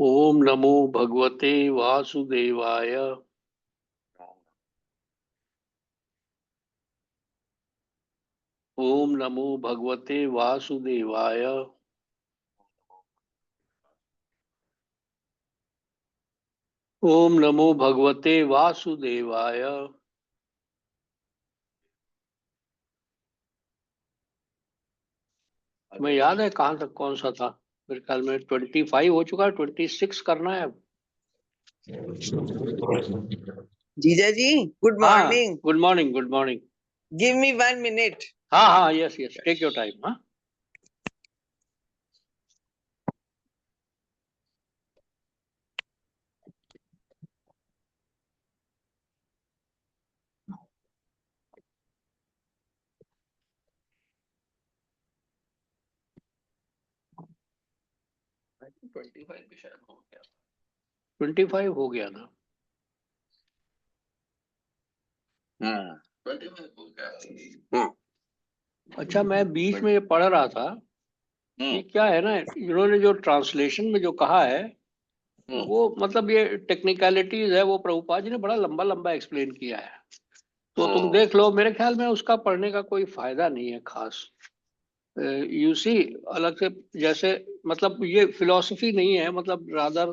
ओम नमो भगवते वासुदेवाय। ओम नमो भगवते वासुदेवाय। ओम नमो भगवते वासुदेवाय। तुम्हें याद है कहाँ तक कौन सा था? मेरे ख्याल में 25 हो चुका है, 26 करना है अब। जीजा जी, गुड हाँ, morning. Good morning, good morning. Give me 1 minute. हाँ हाँ, yes yes, take your time. हाँ, 25 भी शायद हो गया। 25 हो गया था। 25 हो गया। अच्छा, मैं बीच में ये पढ़ रहा था कि क्या है ना, इन्होंने जो ट्रांसलेशन में जो कहा है वो मतलब ये टेक्निकलिटीज है, वो प्रभुपाद जी ने बड़ा लंबा लंबा एक्सप्लेन किया है। तो तुम देख लो, मेरे ख्याल में उसका पढ़ने का कोई फायदा नहीं है खास। यू सी, अलग से जैसे मतलब ये फिलॉसफी नहीं है, मतलब रादर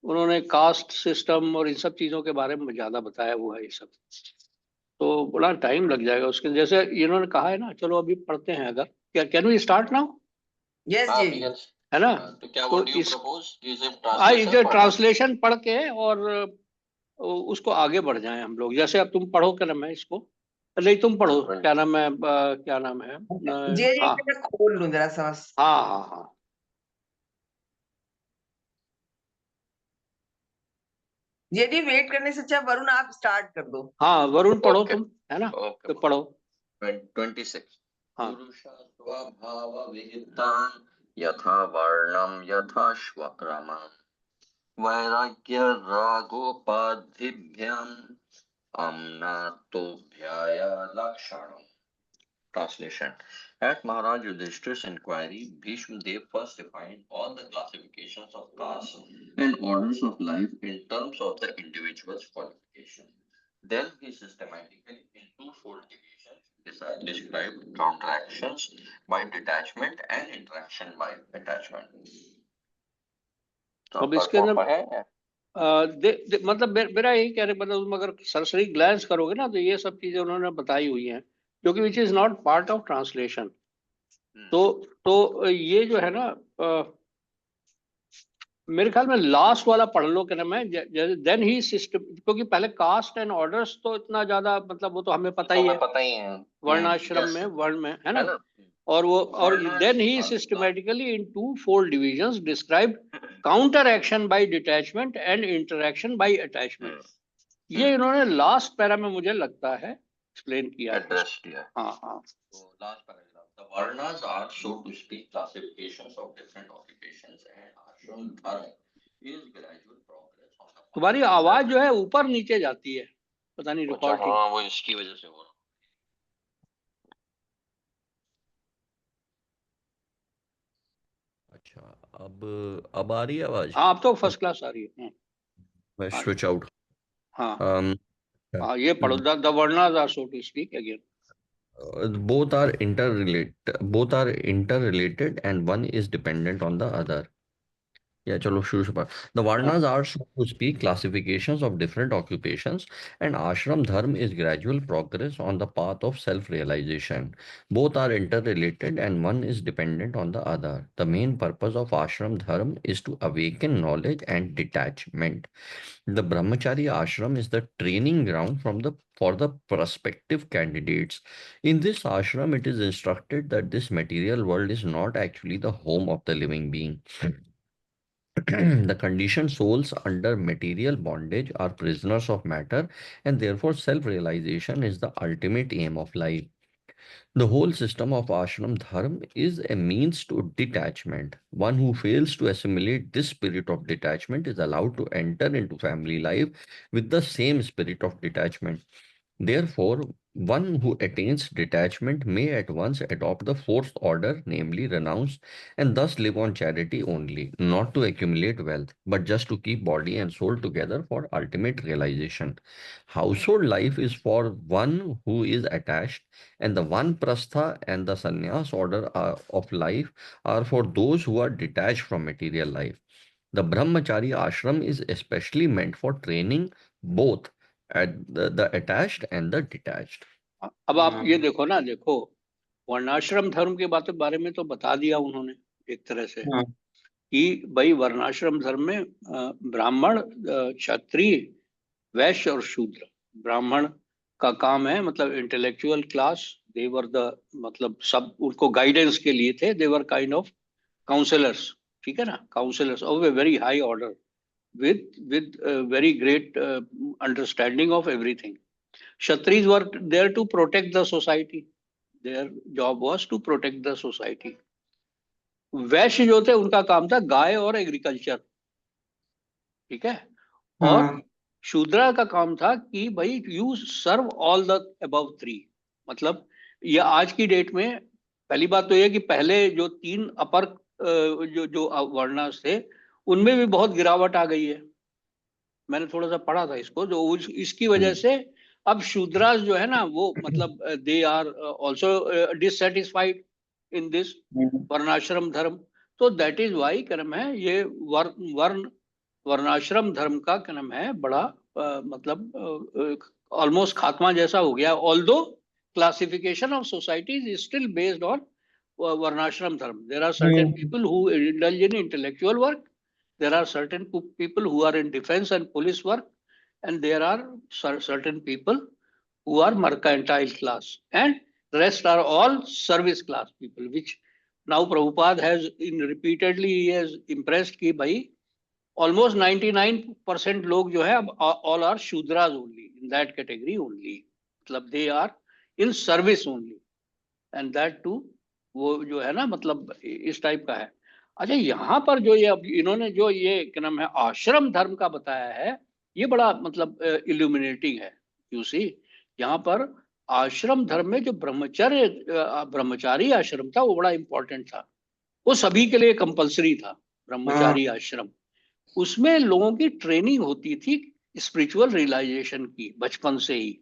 उन्होंने कास्ट सिस्टम और इन सब चीजों के बारे में ज्यादा बताया हुआ है ये सब। तो बड़ा टाइम लग जाएगा उसके, जैसे इन्होंने कहा है ना। चलो अभी पढ़ते हैं, अगर क्या can we start now? Yes हाँ जी। yes। है ना? तो क्या तो व्हाट डू यू इस प्रपोज? ये सिर्फ जो ट्रांसलेशन पढ़ना? ट्रांसलेशन पढ़ के और उसको आगे बढ़ जाएं हम लोग। जैसे अब तुम पढ़ो, क्या नाम है इसको? नहीं, तुम पढ़ो, क्या नाम है? क्या नाम है? जीजा जी, हाँ मैं खोल लूं जरा सा बस। हाँ हाँ हाँ। जीजा जी, वेट करने से अच्छा वरुण आप स्टार्ट कर दो। हाँ, वरुण पढ़ो ओके तुम, है ना? ओके। तो पढ़ो। 26। हाँ, पुरुषा स्वभाव विहितान् यथा वर्णम यथा श्वक्रमम् वैराग्य रागोपाधिभ्याम् अम्नातोभ्याय लक्षणम्। Translation. At Maharaj Yudhishthir's inquiry, Bhishma Dev first defined all the classifications of castes and orders of life in terms of the individual's qualification. Then he systematically, in twofold divisions, described counteractions by detachment and interaction by attachment. तो अब आपका इसके अंदर पढ़े? मतलब मेरा यही कहने, मतलब तुम अगर सरसरी ग्लैंस करोगे ना, तो ये सब चीजें उन्होंने बताई हुई हैं, क्योंकि which is not part of translation. तो ये जो है ना, मेरे ख्याल में लास्ट वाला पढ़ लो, क्या नाम है? देन ही सिस्टम, क्योंकि पहले कास्ट एंड ऑर्डर्स तो इतना ज्यादा, मतलब वो तो हमें पता तो ही हमें है, पता ही है। वर्णाश्रम यस, में, वर्ण में, है है ना? ना? और वो, और वर्ण then he systematically in two fold divisions describe counter action by detachment and interaction by attachment. ये इन्होंने लास्ट पैरा में मुझे लगता है एक्सप्लेन किया है। एड्रेस किया। हाँ हाँ। So last paragraph. The Varnas are, so to speak, classifications of different occupations, and ashram dharma is gradual progress on the path तुम्हारी of आवाज जो self. है ऊपर नीचे जाती है, पता नहीं अच्छा रिकॉर्ड ठीक। हाँ, वो इसकी वजह से हो रहा। अच्छा, अब आ रही है आवाज? हाँ, अब तो फर्स्ट क्लास आ रही है। मैं हाँ स्विच आउट। हाँ हाँ, ये पढ़ो, द वर्नास are, so to speak, again. both are interrelated and one is dependent on the other. Yeah, chalo shuru se The Varnas are, so to speak, classifications of different occupations, and ashram dharma is gradual progress on the path of self-realization. Both are interrelated and one is dependent on the other. The main purpose of ashram dharma is to awaken knowledge and detachment. The Brahmachari ashram is the training ground for the prospective candidates. In this ashram, it is instructed that this material world is not actually the home of the living being. The conditioned souls under material bondage are prisoners of matter, and therefore self realization is the ultimate aim of life. The whole system of ashram dharma is a means to detachment. One who fails to assimilate this spirit of detachment is allowed to enter into family life with the same spirit of detachment. Therefore, one who attains detachment may at once adopt the fourth order, namely renounce, and thus live on charity only, not to accumulate wealth, but just to keep body and soul together for ultimate realization. Household life is for one who is attached, and the Vanprastha and the Sannyas order of life are for those who are detached from material life. The Brahmachari ashram is especially meant for training both at the attached and the detached. अब आप ये देखो ना, देखो वर्णाश्रम धर्म के बारे में तो बता दिया उन्होंने एक तरह से कि भाई वर्णाश्रम धर्म में ब्राह्मण, क्षत्रिय, वैश्य और शूद्र। ब्राह्मण का काम है मतलब इंटेलेक्चुअल क्लास, देवर द मतलब सब उनको गाइडेंस के लिए थे, देवर काइंड ऑफ काउंसलर्स, ठीक है ना, counsellors of a very high order with very great understanding of everything. Kshatris were there to protect the society. Their job was to protect the society. वैश्य जो थे उनका काम था गाय और एग्रीकल्चर, ठीक है। और शूद्रा का काम था कि भाई you serve all the above three. मतलब ये आज की डेट में पहली बात तो ये कि पहले जो तीन अपर जो वर्णास थे उनमें भी बहुत गिरावट आ गई है। मैंने थोड़ा सा पढ़ा था इसको, जो इसकी वजह से अब शूद्रास जो है ना वो मतलब they are also dissatisfied in this वर्णाश्रम धर्म। तो दैट इज वाई क्या नाम है ये वर्ण वर्णाश्रम धर्म का क्या नाम है बड़ा मतलब ऑलमोस्ट खात्मा जैसा हो गया। Although classification of societies is still based on varnashrama dharma. There are certain people who indulge in intellectual work, there are certain people who are in defense and police work, and there are certain people who are mercantile class, and the rest are all service class people, which now Prabhupada has repeatedly he has impressed ki bhai almost 99% log jo hai all are shudras only, in that category only, मतलब they are in service only, and that too वो जो है ना मतलब इस type का है। अच्छा, यहाँ पर जो ये अब इन्होंने जो ये क्या नाम है आश्रम धर्म का बताया है, ये बड़ा मतलब इल्यूमिनेटिंग है। यू सी, यहाँ पर आश्रम धर्म में जो ब्रह्मचारी आश्रम था वो बड़ा इंपॉर्टेंट था, वो सभी के लिए कंपलसरी था ब्रह्मचारी आश्रम। उसमें लोगों की ट्रेनिंग होती थी स्पिरिचुअल रियलाइजेशन की बचपन से ही,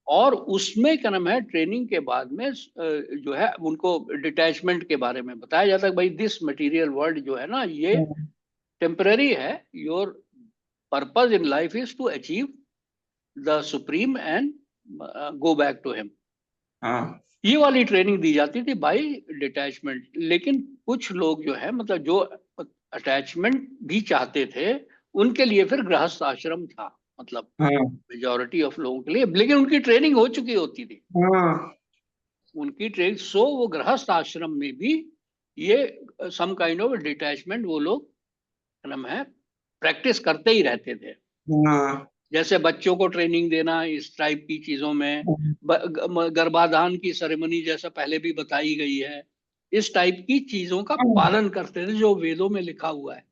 और उसमें क्या नाम है ट्रेनिंग के बाद में जो है उनको डिटैचमेंट के बारे में बताया जाता है। भाई दिस मटेरियल वर्ल्ड जो है ना ये टेम्पररी है, your purpose in life is to achieve the supreme and go back to him. ये वाली ट्रेनिंग दी जाती थी बाई डिटैचमेंट। लेकिन कुछ लोग जो है मतलब जो अटैचमेंट भी चाहते थे उनके लिए फिर गृहस्थ आश्रम था, मतलब मेजॉरिटी ऑफ लोगों के लिए, लेकिन उनकी ट्रेनिंग हो चुकी होती थी। उनकी ट्रेनिंग सो वो गृहस्थ आश्रम में भी ये सम काइंड ऑफ डिटैचमेंट वो लोग नाम है प्रैक्टिस करते ही रहते थे। जैसे बच्चों को ट्रेनिंग देना इस टाइप की चीजों में, गर्भाधान की सेरेमनी जैसा पहले भी बताई गई है, इस टाइप की चीजों का पालन करते थे जो वेदों में लिखा हुआ है।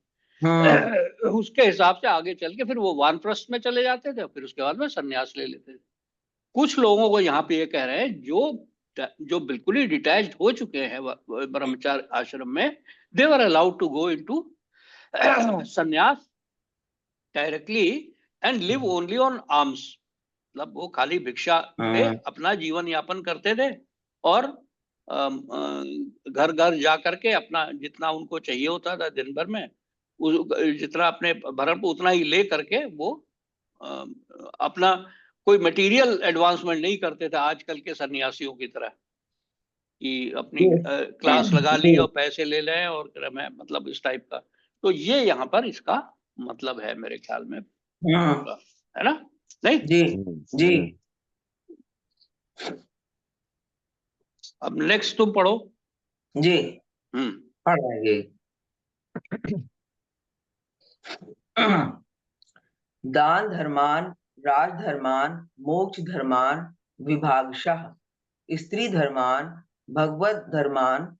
उसके हिसाब से आगे चल के फिर वो वानप्रस्थ में चले जाते थे, फिर उसके बाद में संन्यास ले लेते थे। कुछ लोगों को यहाँ पे ये कह रहे हैं जो बिल्कुल ही डिटैच्ड हो चुके हैं ब्रह्मचार्य आश्रम में, they were allowed to go into संन्यास directly and live only on alms. मतलब वो खाली भिक्षा पे अपना जीवन यापन करते थे और घर घर जा करके अपना जितना उनको चाहिए होता था दिन भर में जितना अपने भरण उतना ही ले करके वो अपना कोई मटेरियल एडवांसमेंट नहीं करते थे आजकल के सन्यासियों की तरह कि अपनी क्लास लगा ली और पैसे ले लें और मतलब इस टाइप का। तो ये यहाँ पर इसका मतलब है मेरे ख्याल में, है ना? नहीं जी। अब नेक्स्ट तुम पढ़ो जी। पढ़ रहे दान धर्मान राज धर्मान मोक्ष धर्मान विभागशः स्त्री धर्मान भगवत धर्मान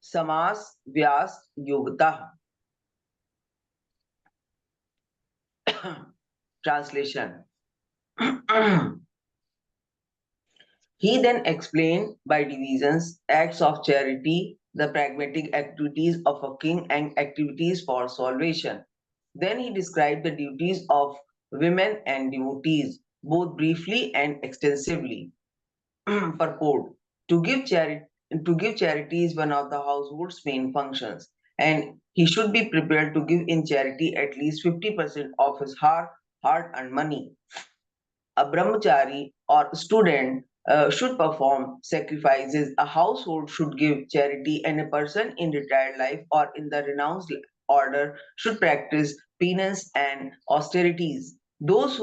समास व्यास योगता। Translation. He then explained by divisions acts of charity, the pragmatic activities of a king, and activities for salvation. Then he described the duties of women and devotees, both briefly and extensively. Purport: to give charity is one of the household's main functions, and he should be prepared to give in charity at least 50% of his hard-earned money. A brahmachari or student should perform sacrifices, a household should give charity, and a person in retired life or in the renounced order should practice penance and austerities. Those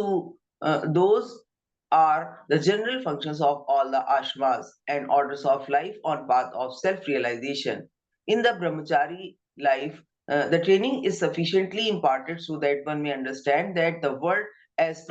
are the general functions of all the ashramas and orders of life on path of self-realization. In the brahmachari life, the training is sufficiently imparted so that one may understand that the world as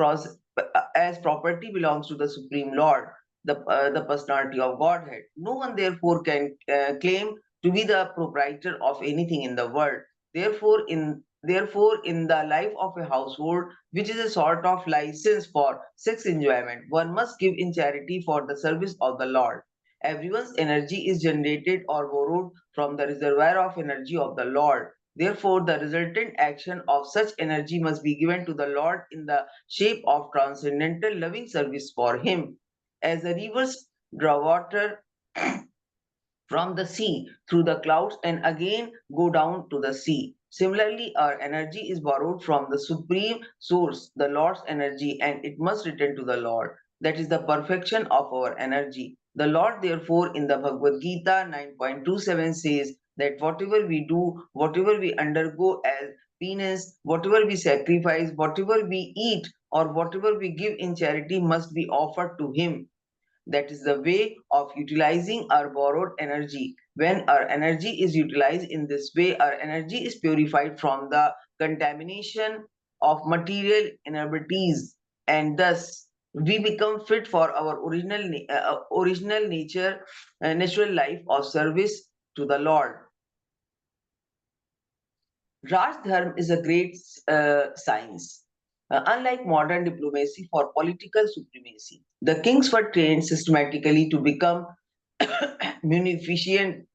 as property belongs to the Supreme Lord, the personality of Godhead. No one, therefore, can claim to be the proprietor of anything in the world. Therefore, in the life of a household, which is a sort of license for sex enjoyment, one must give in charity for the service of the Lord. Everyone's energy is generated or borrowed from the reservoir of energy of the Lord. Therefore, the resultant action of such energy must be given to the Lord in the shape of transcendental loving service for Him. As the rivers draw water from the sea through the clouds and again go down to the sea. Similarly, our energy is borrowed from the supreme source, the Lord's energy, and it must return to the Lord. That is the perfection of our energy. The Lord, therefore, in the Bhagavad Gita 9.27 says that whatever we do, whatever we undergo as penance, whatever we sacrifice, whatever we eat, or whatever we give in charity must be offered to Him. That is the way of utilizing our borrowed energy. When our energy is utilized in this way, our energy is purified from the contamination of material inabilities, and thus we become fit for our original nature, natural life of service to the Lord. Raj Dharma is a great science. Unlike modern diplomacy for political supremacy, the kings were trained systematically to become munificent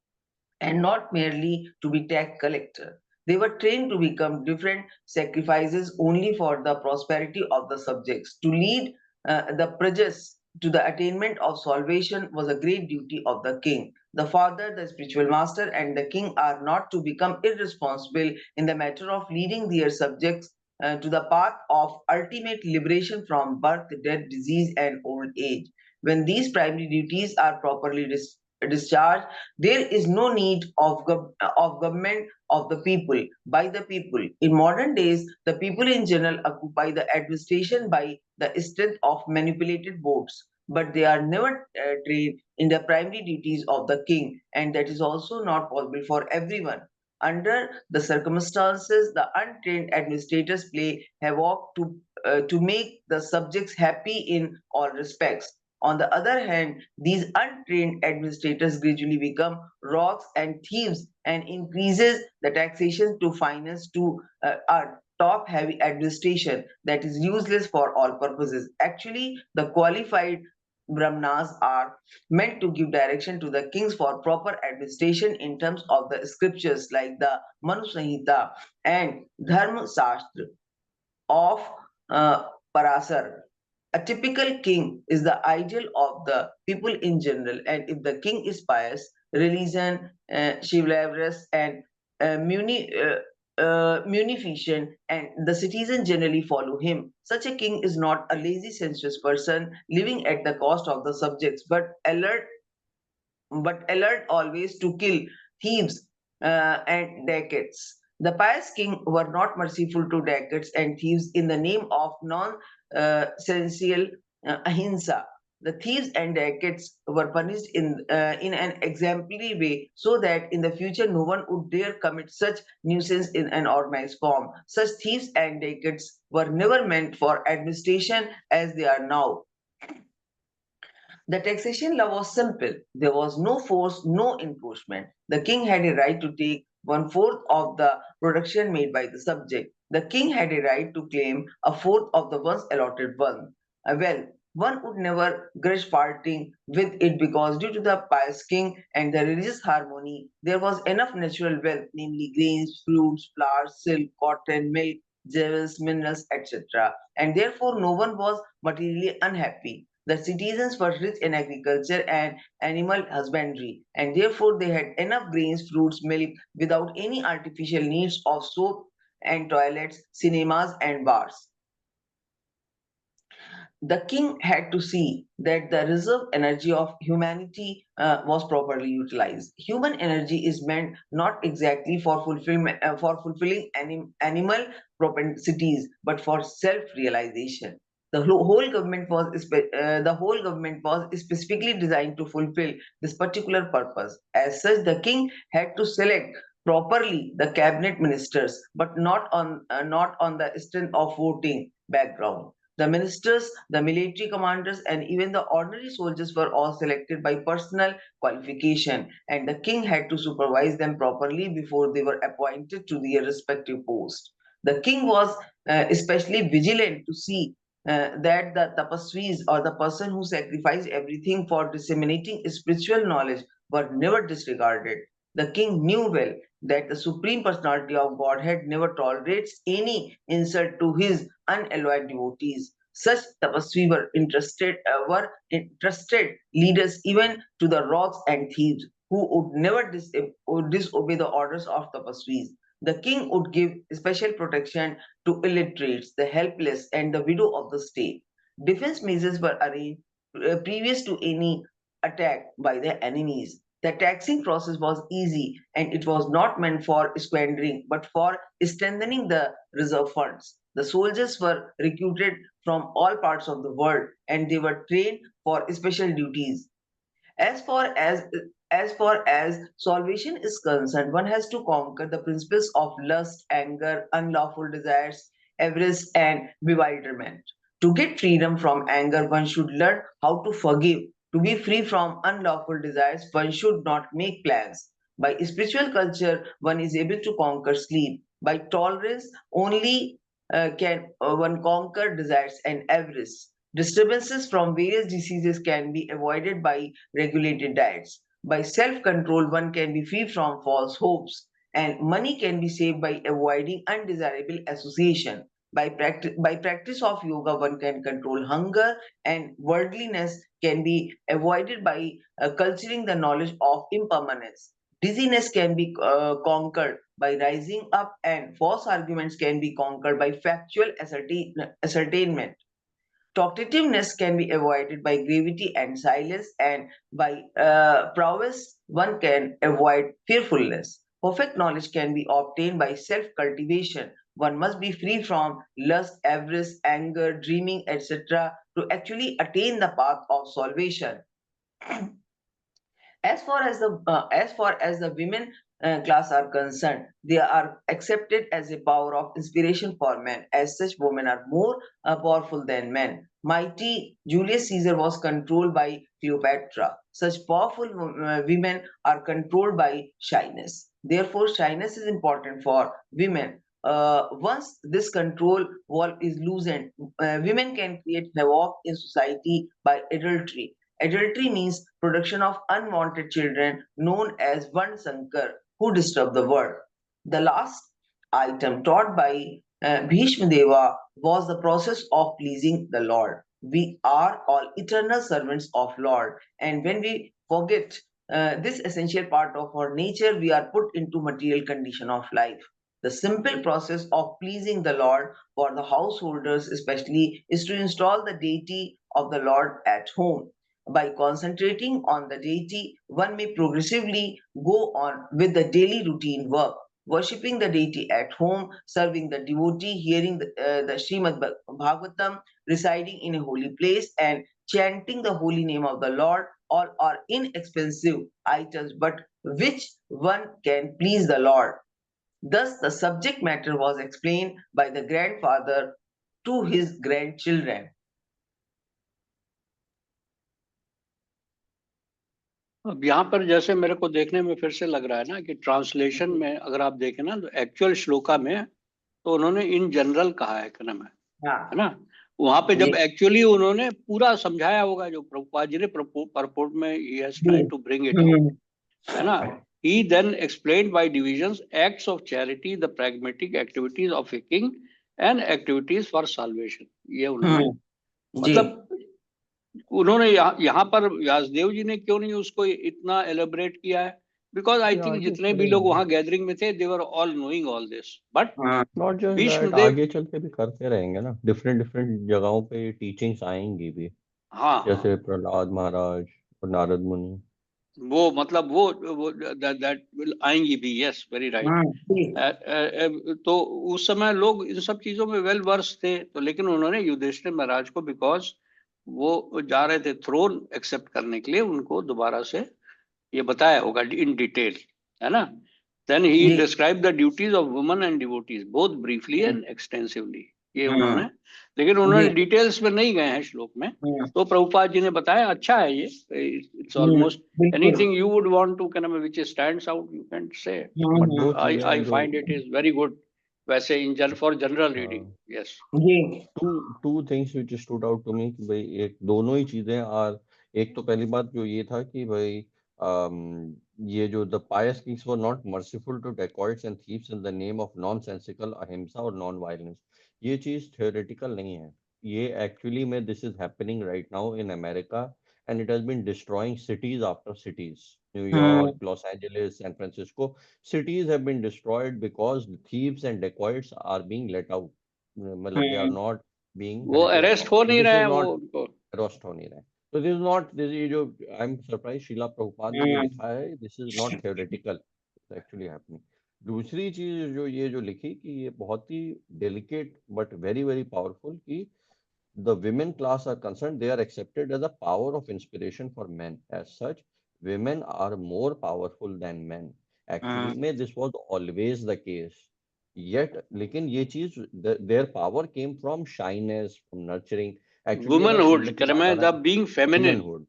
and not merely to be tax collector. They were trained to become different sacrifices only for the prosperity of the subjects. To lead the prajas to the attainment of salvation was a great duty of the king. The father, the spiritual master, and the king are not to become irresponsible in the matter of leading their subjects to the path of ultimate liberation from birth, death, disease, and old age. When these primary duties are properly discharged, there is no need of government of the people, by the people. In modern days, the people in general occupy the administration by the strength of manipulated votes, but they are never trained in the primary duties of the king, and that is also not possible for everyone. Under the circumstances, the untrained administrators play havoc to make the subjects happy in all respects. On the other hand, these untrained administrators gradually become rogues and thieves and increases the taxation to finance to a top-heavy administration that is useless for all purposes. Actually, the qualified brahmanas are meant to give direction to the kings for proper administration in terms of the scriptures like the Manu Samhita and Dharma Shastra of Parasar. A typical king is the ideal of the people in general, and if the king is pious, religion, chivalrous, and munificent, and the citizens generally follow him. Such a king is not a lazy, sensuous person living at the cost of the subjects, but alert always to kill thieves and dacoits. The pious king were not merciful to dacoits and thieves in the name of non-sensual ahimsa. The thieves and dacoits were punished in an exemplary way so that in the future no one would dare commit such nuisance in an organized form. Such thieves and dacoits were never meant for administration as they are now. The taxation law was simple. There was no force, no enforcement. The king had a right to take 1/4 of the production made by the subject. The king had a right to claim 1/4 of the once allotted one. well, one would never grudge parting with it because due to the pious king and the religious harmony, there was enough natural wealth, namely grains, fruits, flowers, silk, cotton, milk, jewels, minerals, etc. And therefore, no one was materially unhappy. The citizens were rich in agriculture and animal husbandry, and therefore they had enough grains, fruits, milk without any artificial needs of soap and toilets, cinemas, and bars. The king had to see that the reserve energy of humanity was properly utilized. Human energy is meant not exactly for fulfilling animal propensities, but for self-realization. The whole government was specifically designed to fulfill this particular purpose. As such, the king had to select properly the cabinet ministers, but not on the strength of voting background. The ministers, the military commanders, and even the ordinary soldiers were all selected by personal qualification, and the king had to supervise them properly before they were appointed to their respective posts. The king was especially vigilant to see that the tapasvis, or the person who sacrificed everything for disseminating spiritual knowledge, were never disregarded. The king knew well that the Supreme Personality of Godhead never tolerates any insult to his unalloyed devotees. Such tapasvi were interested leaders even to the rogues and thieves who would never disobey the orders of tapasvis. The king would give special protection to illiterates, the helpless, and the widow of the state. Defense measures were arranged previous to any attack by the enemies. The taxing process was easy and it was not meant for squandering but for strengthening the reserve funds. The soldiers were recruited from all parts of the world and they were trained for special duties. As far as salvation is concerned, one has to conquer the principles of lust, anger, unlawful desires, avarice, and bewilderment. To get freedom from anger, one should learn how to forgive. To be free from unlawful desires, one should not make plans. By spiritual culture, one is able to conquer sleep. By tolerance, only can one conquer desires and avarice. Disturbances from various diseases can be avoided by regulated diets. By self control, one can be free from false hopes, and money can be saved by avoiding undesirable association. By practice of yoga, one can control hunger, and worldliness can be avoided by culturing the knowledge of impermanence. Dizziness can be conquered by rising up, and false arguments can be conquered by factual ascertainment. Talkativeness can be avoided by gravity and silence, and by prowess, one can avoid fearfulness. Perfect knowledge can be obtained by self cultivation. One must be free from lust, avarice, anger, dreaming, etc., to actually attain the path of salvation. As far as the women class are concerned, they are accepted as a power of inspiration for men. As such, women are more powerful than men. Mighty Julius Caesar was controlled by Cleopatra. Such powerful women are controlled by shyness. Therefore, shyness is important for women. Once this control wall is loosened, women can create havoc in society by adultery. Adultery means production of unwanted children known as Vansankar who disturb the world. The last item taught by Bhishma Deva was the process of pleasing the Lord. We are all eternal servants of Lord, and when we forget this essential part of our nature, we are put into material condition of life. The simple process of pleasing the Lord for the householders especially is to install the deity of the Lord at home. By concentrating on the deity, one may progressively go on with the daily routine work, worshipping the deity at home, serving the devotee, hearing the Srimad Bhagavatam, residing in a holy place, and chanting the holy name of the Lord. All are inexpensive items, but which one can please the Lord. Thus, the subject matter was explained by the grandfather to his grandchildren. अब यहाँ पर जैसे मेरे को देखने में फिर से लग रहा है ना कि ट्रांसलेशन में अगर आप देखें ना तो एक्चुअल श्लोका में तो उन्होंने इन जनरल कहा है क्या नाम है ना, वहां पे जब एक्चुअली उन्होंने पूरा समझाया होगा, जो प्रभुपाद जी ने परपोर्ट में he has tried to bring it out, है ना. He then explained by divisions acts of charity, the pragmatic activities of a king, and activities for salvation. ये उन्होंने मतलब उन्होंने यहाँ पर व्यासदेव जी ने क्यों नहीं उसको इतना एलेबरेट किया है? बिकॉज आई थिंक जितने भी लोग वहां गैदरिंग में थे, they were all knowing all this, but not just that, Bhishmadev, आगे चल के भी करते रहेंगे ना, डिफरेंट डिफरेंट जगहों पे टीचिंग्स आएंगी भी, हाँ जैसे प्रहलाद महाराज और नारद मुनि. वो मतलब वो दैट विल आएंगी भी. Yes, very right. तो उस समय लोग इन सब चीजों में वेल वर्स थे, तो लेकिन उन्होंने युधिष्ठिर महाराज को, बिकॉज वो जा रहे थे थ्रोन एक्सेप्ट करने के लिए, उनको दोबारा से ये बताया होगा इन डिटेल, है ना. Then he describe the duties of woman and devotees both briefly and extensively. ये उन्होंने, लेकिन उन्होंने डिटेल्स में नहीं गए हैं श्लोक में. तो प्रभुपाद जी ने बताया. अच्छा है ये. It's almost anything you would want to can which stands out, you can say. But I find it is very good. वैसे in general for general reading. Yes, two things which stood out to me कि भाई एक दोनों ही चीजें. और एक तो पहली बात जो ये था कि भाई ये जो the pious kings were not merciful to dacoits and thieves in the name of nonsensical ahimsa और नॉन वायलेंस. ये चीज थ्योरेटिकल नहीं है, ये एक्चुअली में this is happening right now in America, and it has been destroying cities after cities. New York, Los Angeles, San Francisco, cities have been destroyed because thieves and dacoits are being let out. मतलब they are not being वो held to arrest account. हो So नहीं this रहा is है, वो not उनको arrest हो नहीं रहा है. So this is not, this ये जो I am surprised Sheila Prabhupada ने जो लिखा है, this is not theoretical, it's actually happening. दूसरी चीज जो ये जो लिखी कि ये बहुत ही delicate but very very powerful कि the women class are concerned, they are accepted as a power of inspiration for men. As such, women are more powerful than men. Actually, में this was always the case. Yet, लेकिन ये चीज their power came from shyness, from nurturing. Actually, अगर womanhood Shrimati the Radha being feminine, womanhood,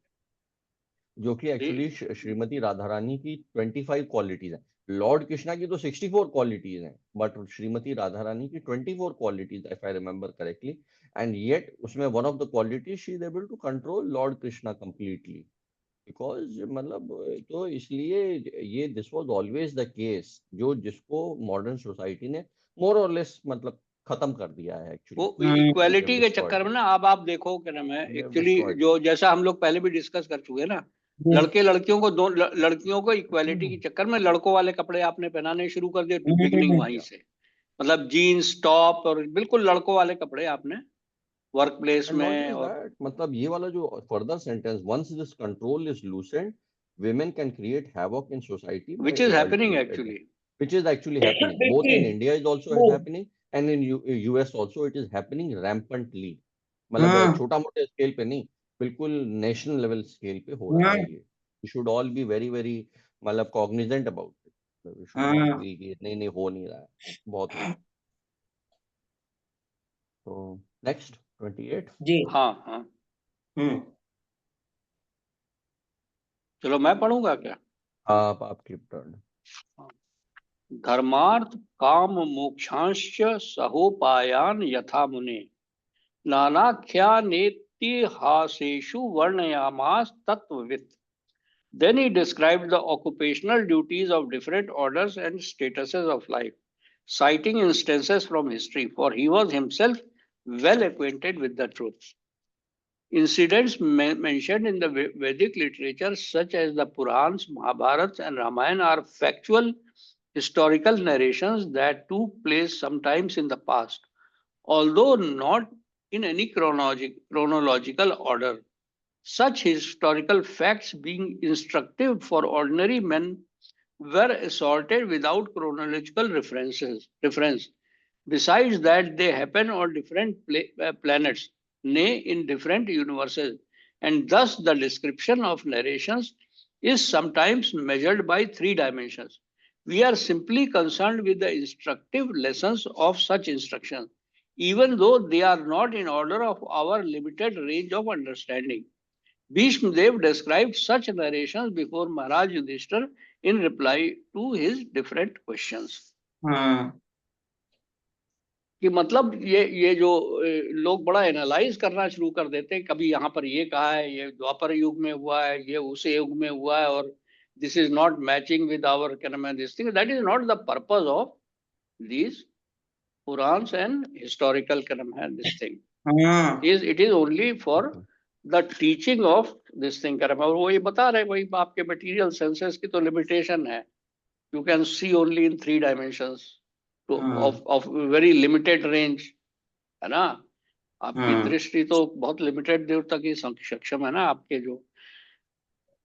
जो कि actually Shrimati Radha Rani की 25 qualities हैं. Lord Krishna की तो 64 क्वालिटीज हैं, बट श्रीमती राधा रानी की 24 qualities, if I remember correctly. And yet उसमें one of the qualities she is able to control lord Krishna completely. Because मतलब तो इसलिए ये this was always the case, जो जिसको मॉडर्न सोसाइटी ने मोर और लेस मतलब खत्म कर दिया है एक्चुअली. वो इक्वालिटी के चक्कर में ना. अब आप देखो क्या नाम है, एक्चुअली जो जैसा हम लोग पहले भी डिस्कस कर चुके हैं ना, लड़के लड़कियों को लड़कियों को इक्वालिटी के चक्कर में लड़कों वाले कपड़े आपने पहनाने शुरू कर दिए. बिगिनिंग वहीं से, मतलब जीन्स टॉप और बिल्कुल लड़कों वाले कपड़े आपने वर्क प्लेस में. और मतलब ये वाला जो further sentence, once this control is loosened, women can create havoc in society by which is happening actually. which is actually happening both in India is also happening, and in US also it is happening rampantly. मतलब छोटा मोटे scale पे नहीं, बिल्कुल national level scale पे हो रहा है ये. We should all be very very मतलब cognizant about it. We should not be कि नहीं हो नहीं रहा है, बहुत हो. तो नेक्स्ट 28 जी. हाँ. चलो मैं पढ़ूंगा क्या? आपकी टर्न. धर्मार्थ काम मोक्षांश्च सहोपायान यथा मुने नानाख्यानेतिहासेषु वर्णयामास तत्ववित्. Then he described the occupational duties of different orders and statuses of life, citing instances from history, for he was himself well acquainted with the truth. Incidents mentioned in the Vedic literature, such as the Purans, Mahabharata, and Ramayana, are factual historical narrations that took place sometimes in the past, although not in any chronological order. Such historical facts, being instructive for ordinary men, were assorted without chronological reference. Besides that, they happen on different planets, nay, in different universes, and thus the description of narrations is sometimes measured by 3 dimensions. We are simply concerned with the instructive lessons of such instructions, even though they are not in order of our limited range of understanding. Bhishmadev described such narrations before Maharaj Yudhishthir in reply to his different questions. कि मतलब ये जो लोग बड़ा analyse करना शुरू कर देते हैं, कभी यहाँ पर ये कहा है, ये द्वापर युग में हुआ है, ये उस युग में हुआ है, और this is not matching with our क्या नाम है this thing, that is not the purpose of these Puranas and historical क्या नाम है this thing, it is only for the teaching of this thing क्या नाम है। और वो ये बता रहे वही आपके मटेरियल सेंसेस की तो लिमिटेशन है, you can see only in 3 dimensions to of very limited range, है ना। आपकी दृष्टि तो बहुत लिमिटेड दूर तक ही सक्षम है ना आपके जो।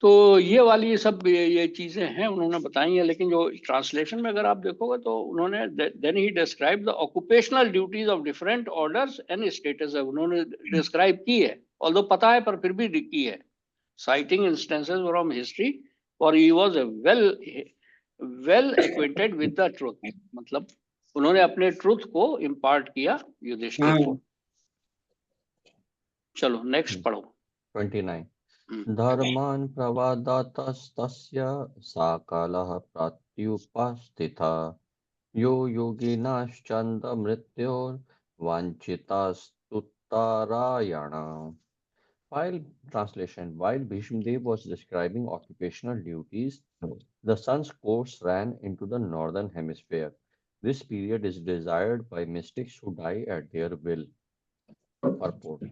तो ये वाली सब ये चीजें हैं उन्होंने बताई हैं, लेकिन जो ट्रांसलेशन में अगर आप देखोगे तो उन्होंने then he describe the occupational duties of different orders and status है, उन्होंने डिस्क्राइब की है, ऑल्दो पता है पर फिर भी की है, citing instances from history, for he was well acquainted with the truth, मतलब उन्होंने अपने ट्रुथ को इम्पार्ट किया युधिष्ठिर को। चलो नेक्स्ट पढ़ो। 29 धर्मान् प्रवदतस्तस्य सा कालः प्रत्युपस्थितः यो योगिनश्चन्द्रमृत्योर्वाञ्छितास्तुत्तरायण। While Bhishmadev was describing occupational duties, the sun's course ran into the northern hemisphere. This period is desired by mystics who die at their will. Purport.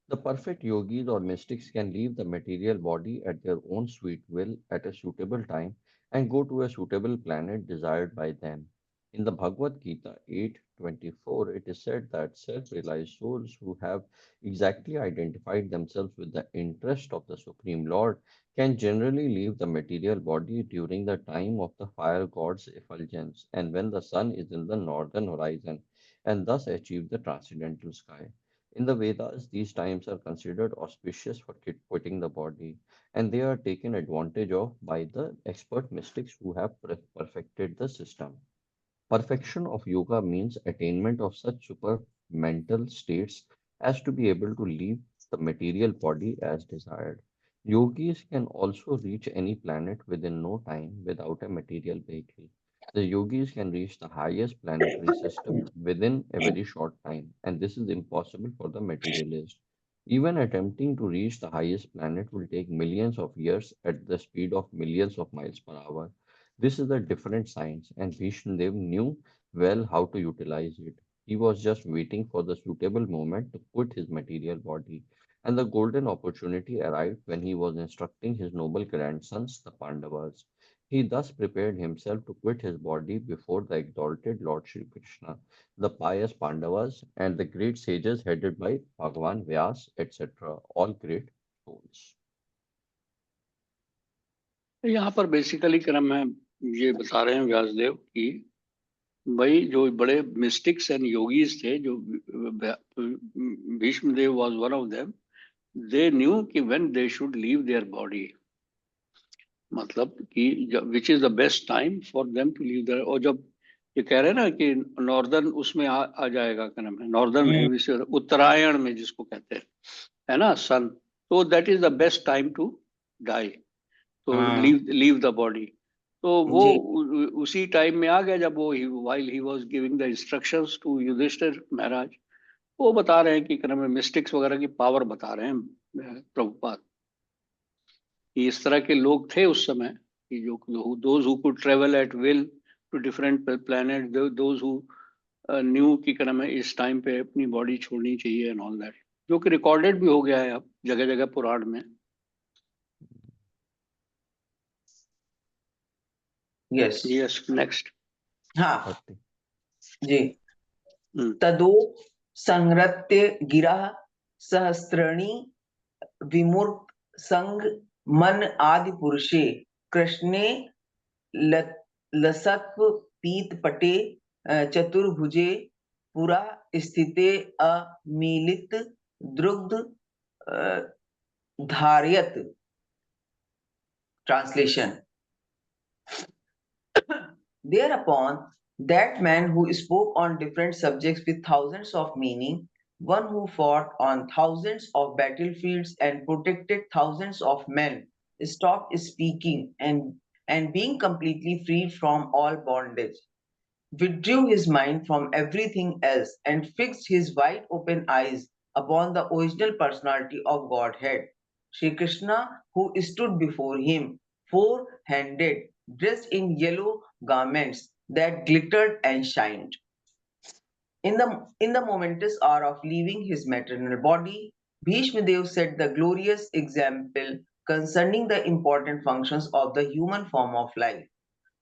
The perfect yogis or mystics can leave the material body at their own sweet will at a suitable time and go to a suitable planet desired by them. In the Bhagavad Gita 8:24, it is said that self-realized souls who have exactly identified themselves with the interest of the Supreme Lord can generally leave the material body during the time of the fire god's effulgence and when the sun is in the northern horizon, and thus achieve the transcendental sky. In the Vedas, these times are considered auspicious for quitting the body, and they are taken advantage of by the expert mystics who have perfected the system. Perfection of yoga means attainment of such super mental states as to be able to leave the material body as desired. Yogis can also reach any planet within no time without a material vehicle. The yogis can reach the highest planetary system within a very short time, and this is impossible for the materialist. Even attempting to reach the highest planet will take millions of years at the speed of millions of miles per hour. This is a different science, and Bhishmadev knew well how to utilize it. He was just waiting for the suitable moment to quit his material body, and the golden opportunity arrived when he was instructing his noble grandsons, the Pandavas. He thus prepared himself to quit his body before the exalted Lord Shri Krishna, the pious Pandavas, and the great sages headed by Bhagavan Vyas, etc., all great souls. यहाँ पर basically क्रम में ये बता रहे हैं व्यासदेव कि भाई जो बड़े मिस्टिक्स एंड योगीज थे, जो Bhishmadev was one of them, they knew कि when they should leave their body, मतलब कि which is the best time for them to leave their. और जब ये कह रहे हैं ना कि नॉर्दर्न उसमें आ जाएगा, क्या नाम है, नॉर्दर्न हेमिस्फीयर, उत्तरायण में जिसको कहते हैं, है ना, सन, तो that is the best time to die, तो लीव द बॉडी। तो वो उसी टाइम में आ गया जब वो while he was giving the instructions to Yudhishthir Maharaj. वो बता रहे हैं कि क्या नाम है, मिस्टिक्स वगैरह की पावर बता रहे हैं प्रभुपाद, कि इस तरह के लोग थे उस समय कि जो those who could travel at will to different planet, those who knew की क्या नाम है इस टाइम पे अपनी बॉडी छोड़नी चाहिए एंड ऑल दैट, जो कि रिकॉर्डेड भी हो गया है अब जगह जगह पुराण में। Yes yes next. हाँ जी। तदो संहृत्य गिरः सहस्रणी विमूर्त संग मन आदि पुरुषे कृष्णे लसत्व पीत पटे चतुर्भुजे पुरा स्थिते अमीलित द्रुग्ध धारयत। Translation. Thereupon, that man who spoke on different subjects with thousands of meaning, one who fought on thousands of battlefields and protected thousands of men, stopped speaking and being completely freed from all bondage. withdrew his mind from everything else and fixed his wide open eyes upon the original personality of Godhead, Sri Krishna, who stood before him, four-handed, dressed in yellow garments that glittered and shined. In the momentous hour of leaving his maternal body, Bhishma Dev set the glorious example concerning the important functions of the human form of life.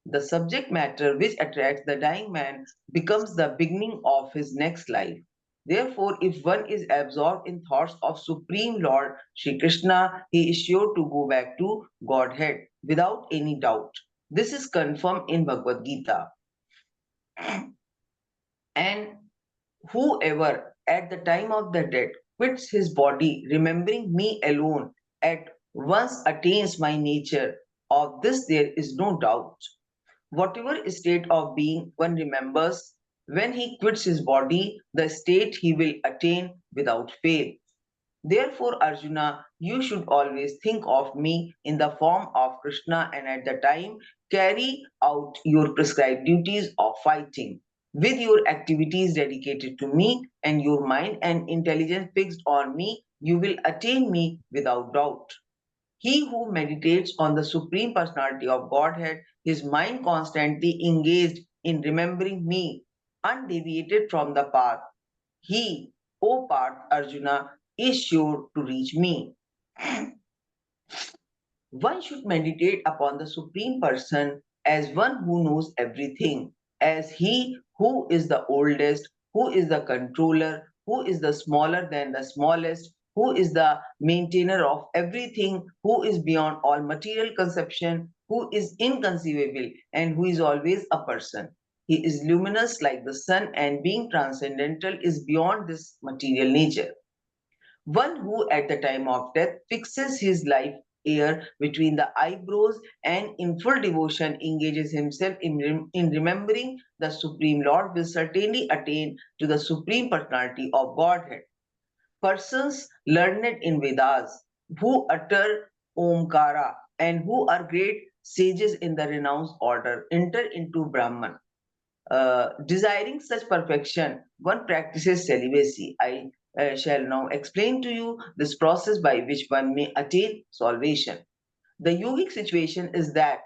The subject matter which attracts the dying man becomes the beginning of his next life. Therefore, if one is absorbed in thoughts of Supreme Lord Sri Krishna, he is sure to go back to Godhead without any doubt. This is confirmed in Bhagavad Gita. And whoever at the time of the death quits his body, remembering me alone, at once attains my nature. Of this there is no doubt. Whatever state of being one remembers, when he quits his body, the state he will attain without fail. Therefore, Arjuna, you should always think of me in the form of Krishna and at the time carry out your prescribed duties of fighting. With your activities dedicated to me and your mind and intelligence fixed on me, you will attain me without doubt. He who meditates on the Supreme Personality of Godhead, his mind constantly engaged in remembering me, undeviated from the path. He, O Parth Arjuna, is sure to reach me. One should meditate upon the Supreme Person as one who knows everything, as he who is the oldest, who is the controller, who is the smaller than the smallest, who is the maintainer of everything, who is beyond all material conception, who is inconceivable, and who is always a person. He is luminous like the sun, and being transcendental is beyond this material nature. One who at the time of death fixes his life air between the eyebrows and in full devotion engages himself in remembering the Supreme Lord will certainly attain to the Supreme Personality of Godhead. Persons learned in Vedas who utter Omkara and who are great sages in the renounced order enter into Brahman. Desiring such perfection, one practices celibacy. I shall now explain to you this process by which one may attain salvation. The yogic situation is that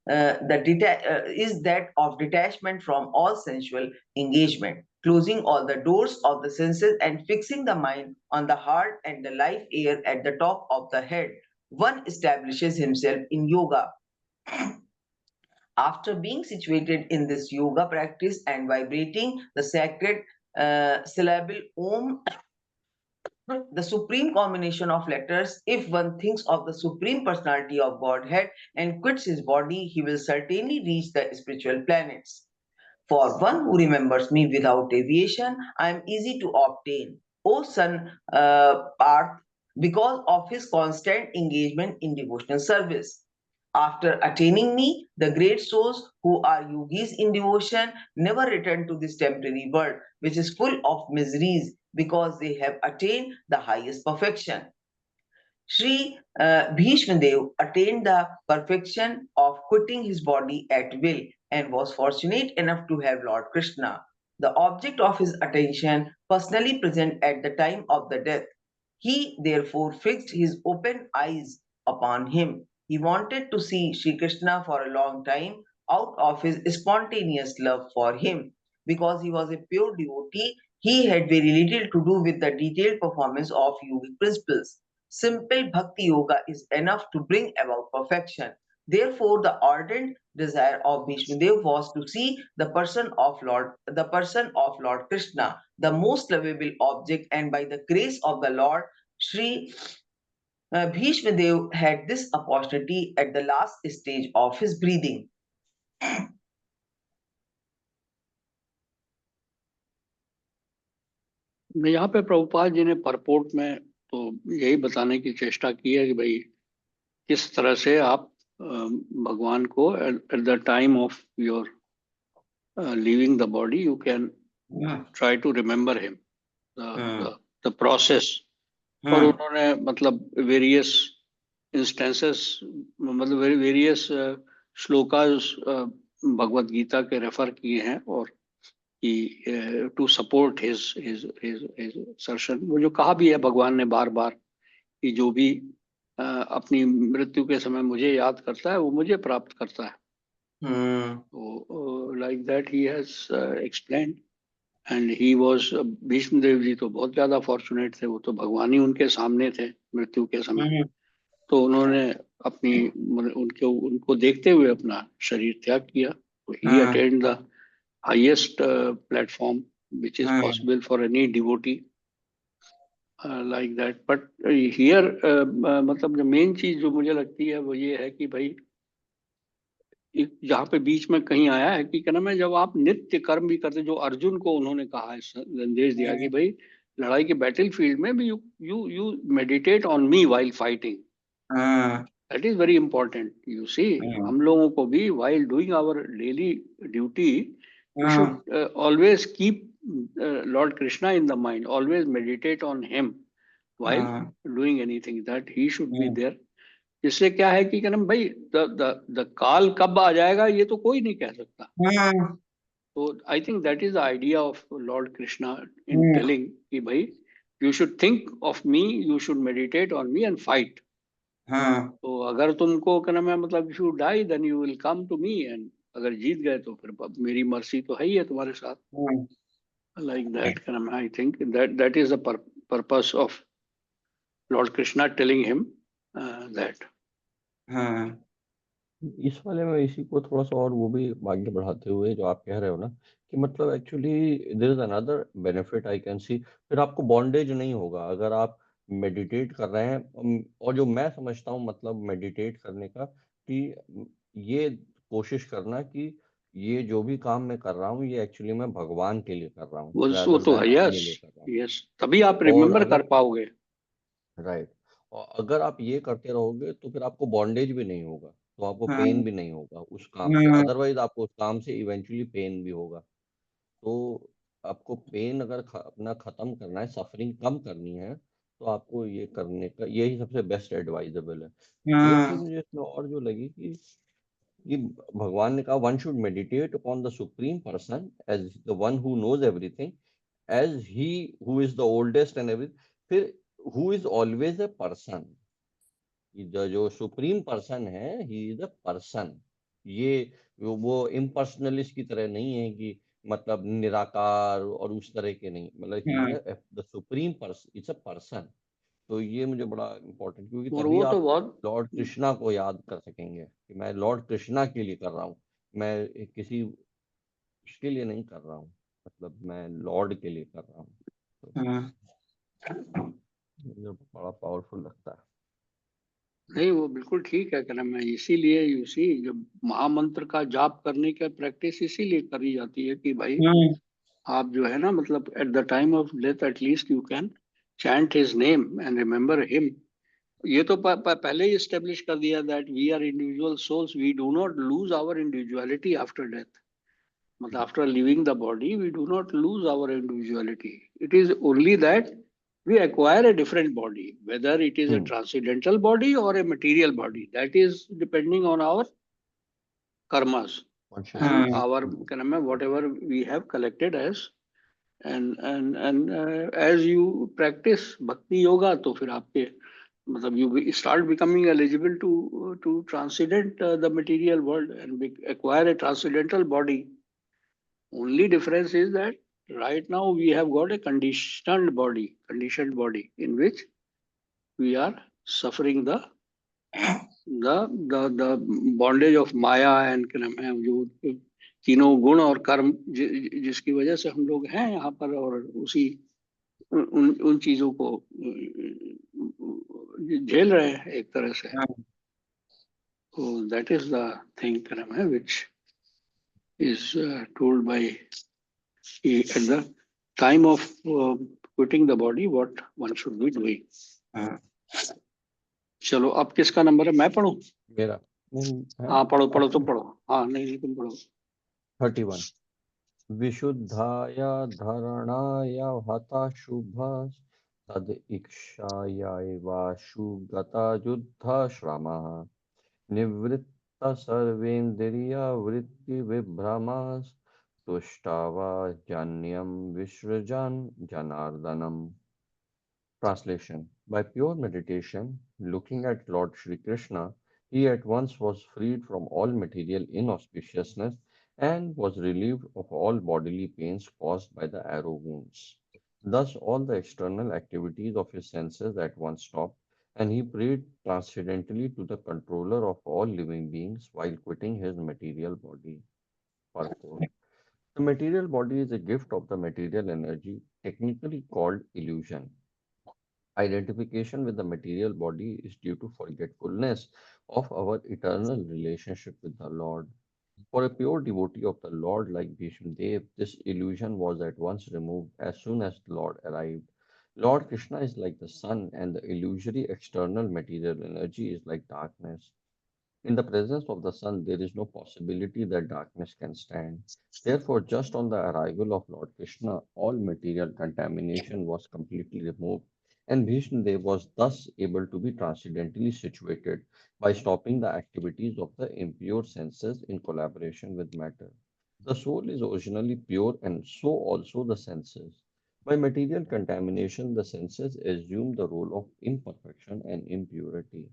is that of detachment from all sensual engagement, closing all the doors of the senses and fixing the mind on the heart and the life air at the top of the head. One establishes himself in yoga. After being situated in this yoga practice and vibrating the sacred syllable Om, the supreme combination of letters, if one thinks of the Supreme Personality of Godhead and quits his body, he will certainly reach the spiritual planets. For one who remembers me without deviation, I am easy to obtain. O son Parth, because of his constant engagement in devotional service. After attaining me, the great souls who are yogis in devotion never return to this temporary world, which is full of miseries, because they have attained the highest perfection. Sri Bhishma Dev attained the perfection of quitting his body at will and was fortunate enough to have Lord Krishna, the object of his attention, personally present at the time of the death. He therefore fixed his open eyes upon him. He wanted to see Sri Krishna for a long time out of his spontaneous love for him. Because he was a pure devotee, he had very little to do with the detailed performance of yogic principles. Simple bhakti yoga is enough to bring about perfection. Therefore, the ardent desire of Bhishma Dev was to see the person of Lord Krishna, the most lovable object, and by the grace of the Lord, Sri Bhishma Dev had this opportunity at the last stage of his breathing. यहाँ पे प्रभुपाद जी ने purport में तो यही बताने की चेष्टा की है कि भाई किस तरह से आप भगवान को at the time of your leaving the body you can try to remember him the process. और उन्होंने मतलब वेरियस इंस्टेंसेस मतलब वेरियस श्लोकास भगवत गीता के रेफर किए हैं और कि टू सपोर्ट हिज सर्शन, वो जो कहा भी है भगवान ने बार बार कि जो भी अपनी मृत्यु के समय मुझे याद करता है वो मुझे प्राप्त करता है। तो like that he has explained and he was, Bhishma Dev ji तो बहुत ज्यादा फॉर्चुनेट थे, वो तो भगवान ही उनके सामने थे मृत्यु के समय। तो उन्होंने अपनी उनको देखते हुए अपना शरीर त्याग किया। तो he attained the highest platform which is possible for any devotee, like that. But here मतलब जो मेन चीज जो मुझे लगती है वो ये है कि भाई जहाँ पे बीच में कहीं आया है कि क्या नाम है, जब आप नित्य कर्म भी करते, जो अर्जुन को उन्होंने कहा है, संदेश दिया कि भाई लड़ाई के बैटल फील्ड में भी you meditate on me while fighting. That is very important. You see, हम लोगों को भी while doing our daily duty we should always keep Lord Krishna in the mind, always meditate on him while doing anything, that he should be there. इससे क्या है कि क्या नाम भाई, द काल कब आ जाएगा ये तो कोई नहीं कह सकता। तो I think that is the idea of lord Krishna in telling कि भाई you should think of me, you should meditate on me and fight. तो अगर तुमको क्या नाम है, मतलब you die then you will come to me, and अगर जीत गए तो फिर मेरी मर्सी तो है ही है तुम्हारे साथ। लाइक दैट क्या नाम है, आई think that is the purpose of lord Krishna telling him that. इस वाले में इसी को थोड़ा सा और वो भी आगे बढ़ाते हुए जो आप कह रहे हो ना कि मतलब actually there is another benefit I can see, फिर आपको बॉन्डेज नहीं होगा अगर आप मेडिटेट कर रहे हैं। और जो मैं समझता हूँ मतलब मेडिटेट करने का कि ये कोशिश करना कि ये जो भी काम मैं कर रहा हूँ ये एक्चुअली मैं भगवान के लिए कर रहा हूँ वो rather तो than है, अपने यस लिए कर रहा हूँ। यस, तभी आप और रिमेम्बर अगर कर पाओगे। राइट, और अगर आप ये करते रहोगे तो फिर आपको बॉन्डेज भी नहीं होगा, तो आपको पेन भी नहीं होगा उस काम से। अदरवाइज आपको उस काम से इवेंचुअली पेन भी होगा। तो आपको पेन अगर अपना खत्म करना है, सफरिंग कम करनी है, तो आपको ये करने का यही सबसे बेस्ट एडवाइजेबल है। एक चीज मुझे इसमें और जो लगी कि ये भगवान ने कहा one should meditate upon the supreme person as the one who knows everything as he who is the oldest and every, फिर who is always a person. जो सुप्रीम पर्सन है ही इज अ पर्सन। ये वो इम्पर्सनलिस्ट की तरह नहीं है कि मतलब निराकार और उस तरह के नहीं, मतलब he is the supreme person, it's a person. तो ये मुझे बड़ा इम्पोर्टेंट, क्योंकि और तभी वो तो आप बहुत लॉर्ड कृष्णा को याद कर सकेंगे कि मैं लॉर्ड कृष्णा के लिए कर रहा हूँ, मैं किसी उसके लिए नहीं कर रहा हूँ, मतलब मैं लॉर्ड के लिए कर रहा हूँ। तो मुझे बड़ा पावरफुल लगता है। नहीं, वो बिल्कुल ठीक है, क्या नाम है, इसीलिए यू सी जो महामंत्र का जाप करने का प्रैक्टिस इसीलिए करी जाती है कि भाई आप जो है ना, मतलब at the time of death at least you can chant his name and remember him. ये तो पहले ही स्टेब्लिश कर दिया that we are individual souls, we do not lose our individuality after death. मतलब after leaving the body we do not lose our individuality, it is only that we acquire a different body, whether it is a transcendental body or a material body, that is depending on our karmas and our whatever we have collected as, and as you practice bhakti yoga तो फिर आपके मतलब you start becoming eligible to transcend the material world and acquire a transcendental body. Only difference is that right now we have got a conditioned body in which we are suffering the bondage of Maya and क्या नाम है, जो तीनों गुण और कर्म जिसकी वजह से हम लोग हैं यहाँ पर, और उसी उन चीजों को झेल रहे हैं एक तरह से। तो दैट इज द थिंग क्या नाम है which is told by at the time of quitting the body what one should be doing. चलो, अब किसका नंबर है, मैं पढ़ूं? मेरा नहीं है। हाँ पढ़ो पढ़ो, तुम पढ़ो। हाँ नहीं तुम पढ़ो। 31 विशुद्धाय धरणाय हता शुभ तद इक्षाय वाशु गता युद्ध श्रमः सर्वेन्द्रिया वृत्ति विभ्रमास तुष्टावा जन्यम विसृजन जनार्दनम. Translation. By pure meditation, looking at Lord Shri Krishna, he at once was freed from all material inauspiciousness and was relieved of all bodily pains caused by the arrow wounds. Thus, all the external activities of his senses at once stopped, and he prayed transcendently to the controller of all living beings while quitting his material body. Purport. The material body is a gift of the material energy, technically called illusion. Identification with the material body is due to forgetfulness of our eternal relationship with the Lord. For a pure devotee of the Lord like Bhishma Dev, this illusion was at once removed as soon as the Lord arrived. Lord Krishna is like the sun, and the illusory external material energy is like darkness. In the presence of the sun, there is no possibility that darkness can stand. Therefore, just on the arrival of Lord Krishna, all material contamination was completely removed, and Bhishmadev was thus able to be transcendently situated by stopping the activities of the impure senses in collaboration with matter. The soul is originally pure, and so also the senses. By material contamination, the senses assume the role of imperfection and impurity.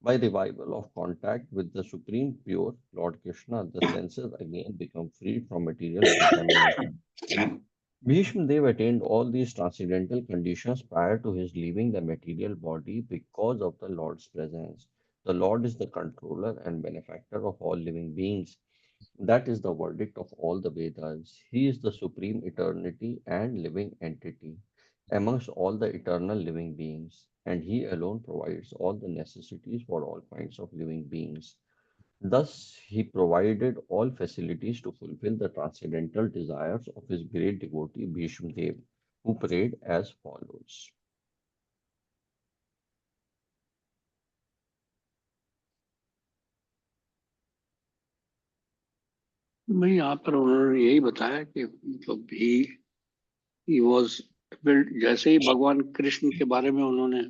By revival of contact with the Supreme Pure, Lord Krishna, the senses again become freed from material contamination. Bhishma Dev attained all these transcendental conditions prior to his leaving the material body because of the Lord's presence. The Lord is the controller and benefactor of all living beings. That is the verdict of all the Vedas. He is the supreme eternity and living entity amongst all the eternal living beings, and he alone provides all the necessities for all kinds of living beings. Thus, he provided all facilities to fulfill the transcendental desires of his great devotee Bhishma Dev, who prayed as follows. मैं यहाँ पर उन्होंने यही बताया कि मतलब he was build, जैसे ही भगवान कृष्ण के बारे में उन्होंने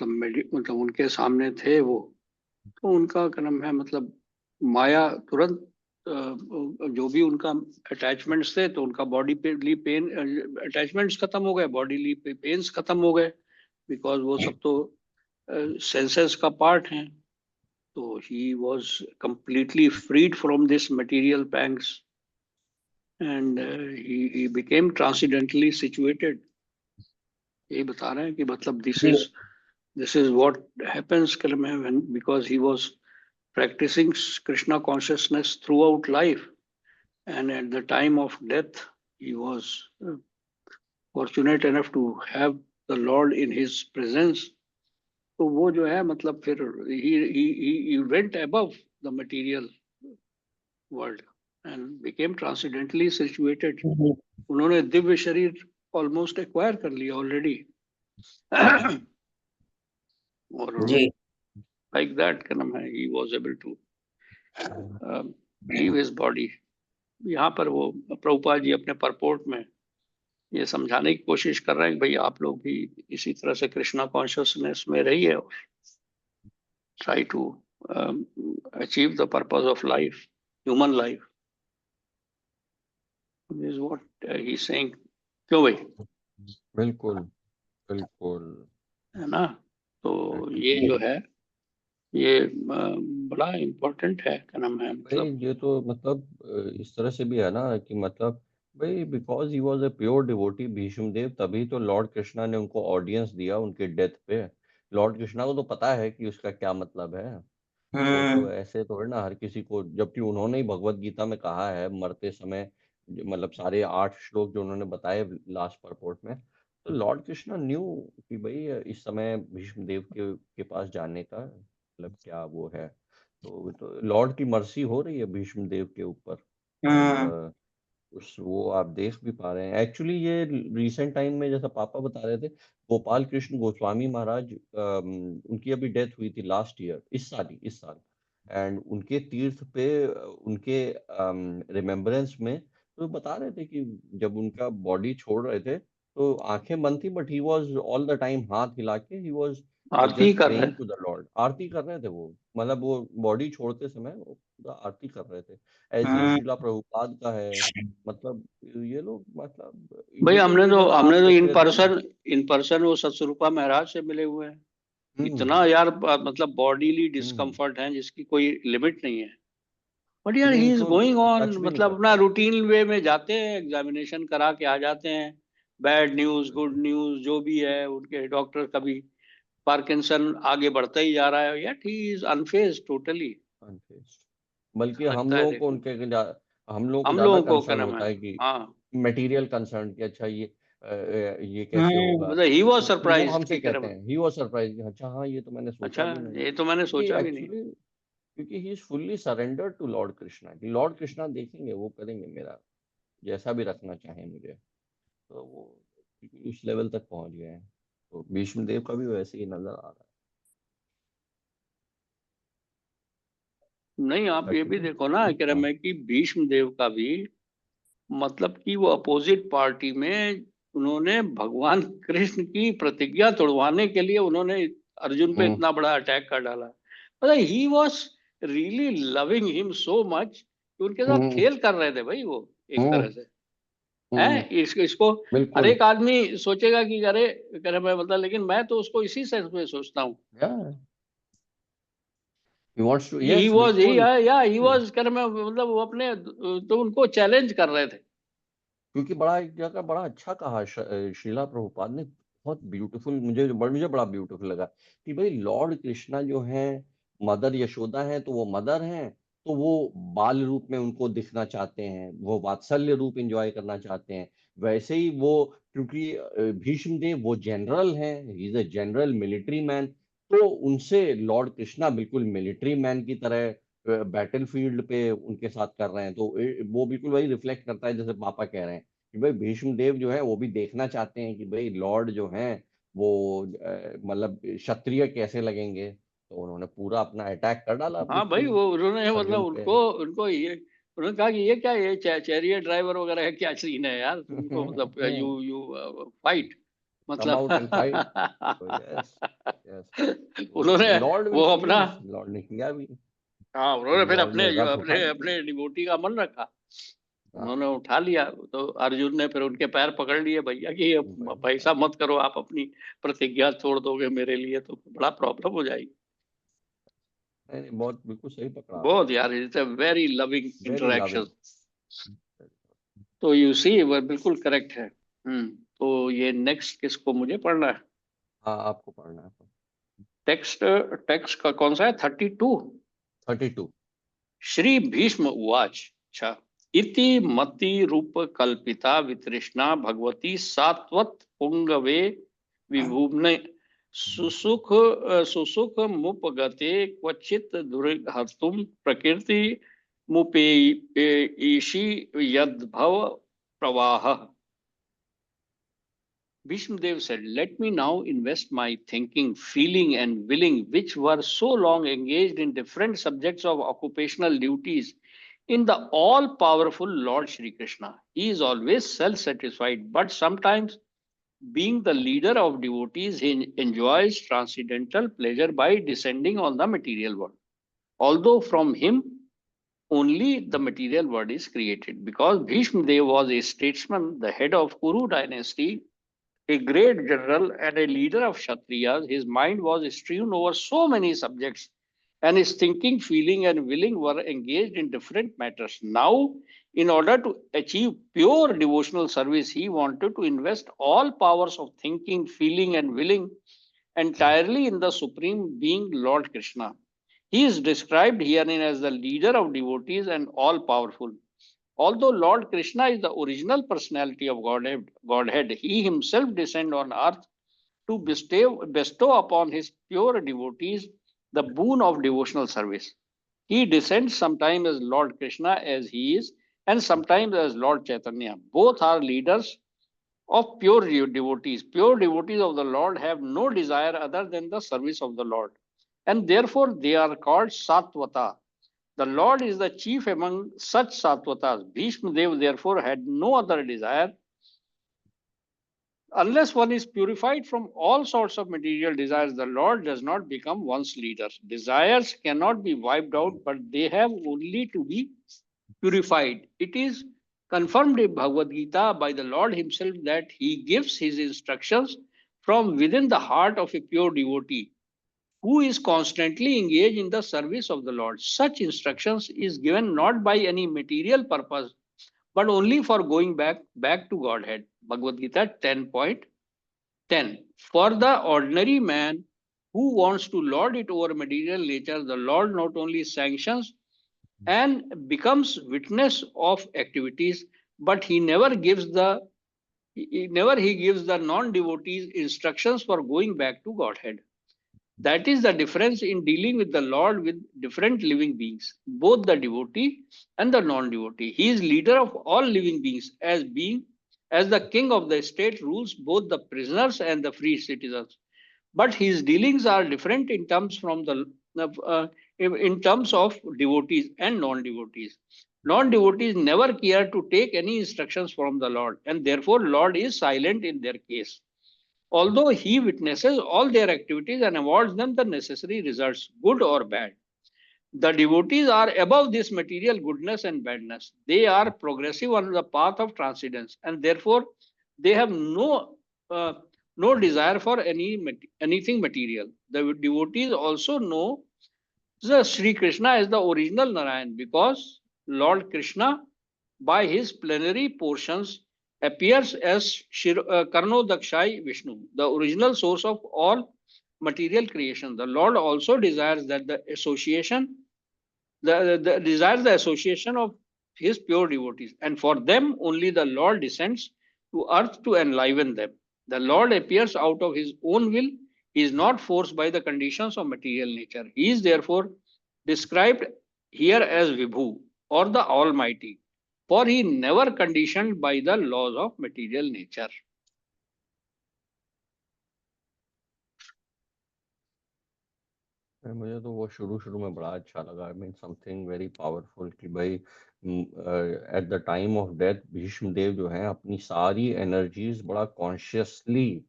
मतलब उनके सामने थे वो, तो उनका क्या नाम है, मतलब माया तुरंत जो भी उनका अटैचमेंट्स थे तो उनका बॉडी पे ली पेन अटैचमेंट्स खत्म हो गए, बॉडी पेन्स खत्म हो गए, बिकॉज वो सब तो सेंसेस का पार्ट हैं. तो he was completely freed from this material pangs, and he became transcendentally situated. यही बता रहे हैं कि मतलब this is what happens when, because he was practicing Krishna consciousness throughout life, and at the time of death he was fortunate enough to have the Lord in his presence. तो वो जो है मतलब फिर he went above the material world and became transcendentally situated. उन्होंने दिव्य शरीर almost acquire कर लिया ऑलरेडी. और जी like that क्या नाम है, he was able to leave his body. यहाँ पर वो प्रभुपाद जी अपने परपोर्ट में ये समझाने की कोशिश कर रहे हैं कि भाई आप लोग भी इसी तरह से कृष्णा कॉन्शियसनेस में रहिए और try to achieve the purpose of life, human life. This is what he's saying. क्यों भाई? बिल्कुल बिल्कुल है ना. तो ये जो है ये बड़ा इम्पोर्टेंट है, क्या नाम है, भाई मतलब ये तो मतलब इस तरह से भी है ना कि मतलब भाई because he was a pure devotee Bhishma Dev, तभी तो लॉर्ड कृष्णा ने उनको ऑडियंस दिया उनके डेथ पे. लॉर्ड कृष्णा को तो पता है कि उसका क्या मतलब है. वो तो ऐसे थोड़ी ना हर किसी को, जबकि उन्होंने ही भगवत गीता में कहा है मरते समय, मतलब सारे 8 श्लोक जो उन्होंने बताए लास्ट परपोर्ट में, तो लॉर्ड कृष्णा न्यू कि भाई इस समय भीष्म देव के पास जाने का मतलब क्या वो है. तो लॉर्ड की मर्सी हो रही है भीष्म देव के ऊपर. और उस वो आप देख भी पा रहे हैं. एक्चुअली ये रिसेंट टाइम में जैसा पापा बता रहे थे, गोपाल कृष्ण गोस्वामी महाराज, उनकी अभी डेथ हुई थी लास्ट ईयर, इस साल. एंड उनके तीर्थ पे उनके रिमेम्बरेंस में तो बता रहे थे कि जब उनका बॉडी छोड़ रहे थे तो आंखें बंद थी, but he was all the time हाथ हिला के ही वॉज आरती just कर रहे praying to the Lord. आरती कर रहे थे वो, मतलब वो बॉडी छोड़ते समय वो पूरा आरती कर रहे थे। ऐसे ही शिला प्रभुपाद का है, मतलब ये लोग मतलब भाई बिल्कुल ये जैसा आप हमने तो देख रहे थे ना। इन पर्सन वो सतस्वरूपा महाराज से मिले हुए हैं। इतना हम्म यार मतलब बॉडीली हम्म डिस्कम्फर्ट है जिसकी कोई लिमिट नहीं है। बट यार लेकिन ही इज इनको गोइंग ऑन, टच भी नहीं मतलब अपना करता। रूटीन वे में जाते हैं, एग्जामिनेशन करा के आ जाते हैं। बैड न्यूज गुड न्यूज जो भी है, उनके डॉक्टर कभी पार्किंसन आगे बढ़ता ही जा रहा है, यट ही इज अनफेज्ड टोटली। अनफेस्ड। बल्कि अच्छा हम लगता है लोगों को देखने में। हम लोगों को हम ज्यादा लोगों को क्या कंसर्न नाम है। होता है कि हाँ, मटेरियल कंसर्न कि अच्छा ये कैसे होगा। मतलब ही वॉज तो वो सरप्राइज्ड हमसे की कहते तरह। हैं ही वाज सरप्राइज, अच्छा हाँ ये तो मैंने अच्छा, सोचा भी नहीं। ये तो मैंने क्योंकि सोचा भी नहीं। एक्चुअली क्योंकि he is fully surrender to lord Krishna, कि लॉर्ड कृष्णा देखेंगे, वो करेंगे मेरा जैसा भी रखना चाहे मुझे। तो वो क्योंकि उस लेवल तक पहुंच गए हैं। तो भीष्म देव का भी वैसे ही नजर आ रहा नहीं, आप है। ये ठीक भी है। देखो ना कि हाँ। मैं कि भीष्म देव का भी मतलब कि वो अपोजिट पार्टी में उन्होंने भगवान कृष्ण की प्रतिज्ञा तोड़वाने के लिए उन्होंने अर्जुन पे हम्म इतना बड़ा अटैक कर डाला। मतलब he was really loving him so much कि उनके साथ हम्म खेल कर रहे थे भाई वो, एक हम्म तरह से। हम्म, है इसको हर बिल्कुल। एक आदमी सोचेगा कि अरे करे मैं मतलब, लेकिन मैं तो उसको इसी सेंस में सोचता हूँ। Yeah he wants to, he yes was he बिल्कुल। या ही वॉज करे मैं मतलब वो अपने तो उनको चैलेंज कर रहे थे। क्योंकि बड़ा एक जगह बड़ा अच्छा कहा शीला प्रभुपाद ने, बहुत ब्यूटीफुल, मुझे बड़ा ब्यूटीफुल लगा कि भाई लॉर्ड कृष्णा जो है, मदर यशोदा है तो वो मदर हैं, तो वो बाल रूप में उनको दिखना चाहते हैं, वो वात्सल्य रूप एंजॉय करना चाहते हैं। वैसे ही वो, क्योंकि भीष्म देव वो जनरल हैं, he is a general military man, तो उनसे लॉर्ड कृष्णा बिल्कुल मिलिट्री मैन की तरह बैटल फील्ड पे उनके साथ कर रहे हैं। तो वो बिल्कुल वही रिफ्लेक्ट करता है जैसे पापा कह रहे हैं कि भाई भीष्म देव जो है वो भी देखना चाहते हैं कि भाई लॉर्ड जो हैं वो मतलब क्षत्रिय कैसे लगेंगे। तो उन्होंने पूरा अपना अटैक कर डाला हाँ भाई, बिल्कुल वो उन्होंने मतलब अर्जुन पे। उनको उनको ये उन्होंने कहा कि ये क्या, ये चैरियर ड्राइवर वगैरह है, क्या सीन है यार, तुमको मतलब यू फाइट कम मतलब। Out and fight. तो यस, यस, उन्होंने लॉर्ड विल वो अपना, प्लीज, लॉर्ड ने किया भी। हाँ उन्होंने फिर लॉर्ड अपने ने रथ उठा अपने लिया। अपने डिवोटी का मन रखा। हाँ, उन्होंने उठा लिया तो अर्जुन ने फिर उनके पैर पकड़ लिए, भैया कि भाई ऐसा मत करो, आप अपनी प्रतिज्ञा तोड़ दोगे मेरे लिए तो बड़ा प्रॉब्लम हो जाएगी। नहीं नहीं, बहुत बिल्कुल सही पकड़ा बहुत आपने। यार, it's a very loving very interaction. Loving. तो यू सी वो बिल्कुल करेक्ट है। तो ये नेक्स्ट किसको मुझे पढ़ना है? हाँ आपको पढ़ना है। टेक्स्ट टेक्स्ट का कौन सा है? 32। 32। श्री भीष्म उवाच। अच्छा, इति मति रूप कल्पिता वितृष्णा भगवती सात्वत पुंगवे विभुम्ने सुसुख मुपगते क्वचित दुर्हर्तुम प्रकृति मुपेयीषि यद्भव प्रवाह। Vishnudev said, "Let me now invest my thinking, feeling, and willing, which were so long engaged in different subjects of occupational duties, in the all powerful Lord Shri Krishna. He is always self satisfied, but sometimes, being the leader of devotees, he enjoys transcendental pleasure by descending on the material world. Although from him only the material world is created. Because Bhishma Dev was a statesman, the head of Kuru dynasty, a great general and a leader of Kshatriyas, his mind was strewn over so many subjects, and his thinking, feeling, and willing were engaged in different matters. Now, in order to achieve pure devotional service, he wanted to invest all powers of thinking, feeling, and willing entirely in the Supreme Being, Lord Krishna. He is described herein as the leader of devotees and all powerful. Although Lord Krishna is the original personality of Godhead, he himself descended on earth to bestow upon his pure devotees the boon of devotional service. He descends sometimes as Lord Krishna as he is, and sometimes as Lord Chaitanya. Both are leaders of pure devotees. Pure devotees of the Lord have no desire other than the service of the Lord, and therefore they are called Satvata. The Lord is the chief among such Sattvatas. Bhishma Dev therefore had no other desire unless one is purified from all sorts of material desires, the Lord does not become one's leader. Desires cannot be wiped out, but they have only to be purified. It is confirmed in Bhagavad Gita by the Lord Himself that He gives His instructions from within the heart of a pure devotee who is constantly engaged in the service of the Lord. Such instructions is given not by any material purpose, but only for going back to Godhead. Bhagavad Gita 10.10. For the ordinary man who wants to lord it over material nature, the Lord not only sanctions and becomes witness of activities, but he gives the non-devotees instructions for going back to Godhead. That is the difference in dealing with the Lord with different living beings, both the devotee and the non-devotee. He is leader of all living beings, as the king of the state rules both the prisoners and the free citizens. But his dealings are different in terms of devotees and non-devotees. Non-devotees never care to take any instructions from the Lord, and therefore Lord is silent in their case, although he witnesses all their activities and awards them the necessary results, good or bad. The devotees are above this material goodness and badness. They are progressive on the path of transcendence, and therefore they have uh, no desire for anything material. The devotees also know the Sri Krishna as the original Narayan, because Lord Krishna, by his plenary portions, appears as Karnodakshai Vishnu, the original source of all material creation. The Lord also desires that desires the association of his pure devotees, and for them only the Lord descends to earth to enliven them. The Lord appears out of his own will. He is not forced by the conditions of material nature. He is therefore described here as Vibhu, or the Almighty, for he never conditioned by the laws of material nature. मुझे तो वो शुरू में बड़ा अच्छा लगा. I mean something very powerful कि भाई at the time of death Bhishma देव जो हैं अपनी सारी एनर्जीज बड़ा कॉन्शियसली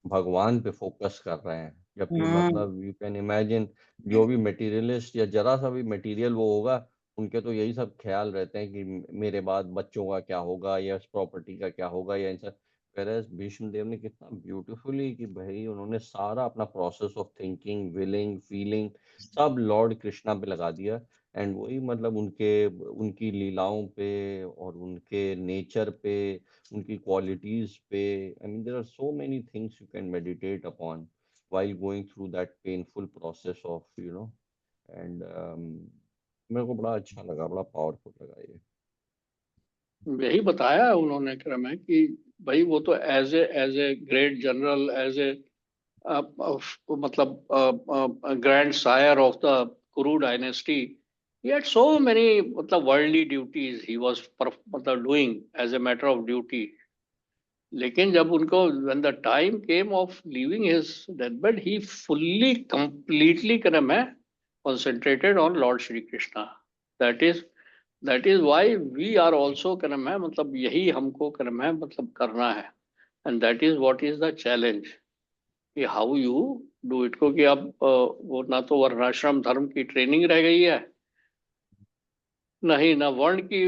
भगवान पे फोकस कर रहे हैं. जबकि मतलब यू कैन इमेजिन जो भी मटेरियलिस्ट या जरा सा भी मटेरियल वो होगा, उनके तो यही सब ख्याल रहते हैं कि मेरे बाद बच्चों का क्या होगा या इस प्रॉपर्टी का क्या होगा या इन सब. वेयरएज भीष्म देव ने कितना ब्यूटीफुली कि भाई उन्होंने सारा अपना process of thinking, willing, feeling सब लॉर्ड कृष्णा पे लगा दिया. एंड वही मतलब उनकी लीलाओं पे और उनके नेचर पे, उनकी क्वालिटीज पे. I mean there are so many things you can meditate upon while going through that painful process of and मेरे को बड़ा अच्छा लगा, बड़ा पावरफुल लगा ये. यही बताया उन्होंने क्रम है कि भाई वो तो as a great general, as a मतलब grand sire of the Kuru dynasty, he had so many मतलब worldly duties he was मतलब doing as a matter of duty. लेकिन जब उनको when the time came of leaving his deathbed, he fully completely क्रम है concentrated on Lord Shri Krishna. that is why we are also क्रम है मतलब यही हमको क्रम है मतलब करना है. And that is what is the challenge कि हाउ यू डू इट. क्योंकि अब वो ना तो वर्णाश्रम धर्म की ट्रेनिंग रह गई है, नहीं ना वर्ण की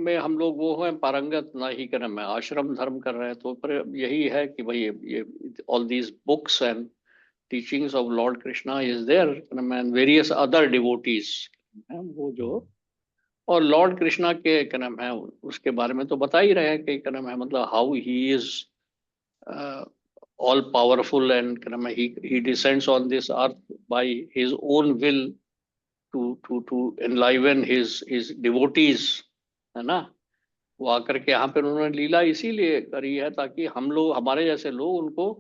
में हम लोग वो हैं पारंगत, ना ही क्रम है आश्रम धर्म कर रहे हैं. तो पर यही है कि भाई ये all these books and teachings of lord Krishna is there and various other devotees वो जो, और लॉर्ड कृष्णा के क्रम है उसके बारे में तो बता ही रहे हैं कि क्रम है मतलब how he is all powerful and he descends on this earth by his own will to enliven his devotees, है ना. वो आकर के यहाँ पे उन्होंने लीला इसीलिए करी है ताकि हम लोग, हमारे जैसे लोग उनको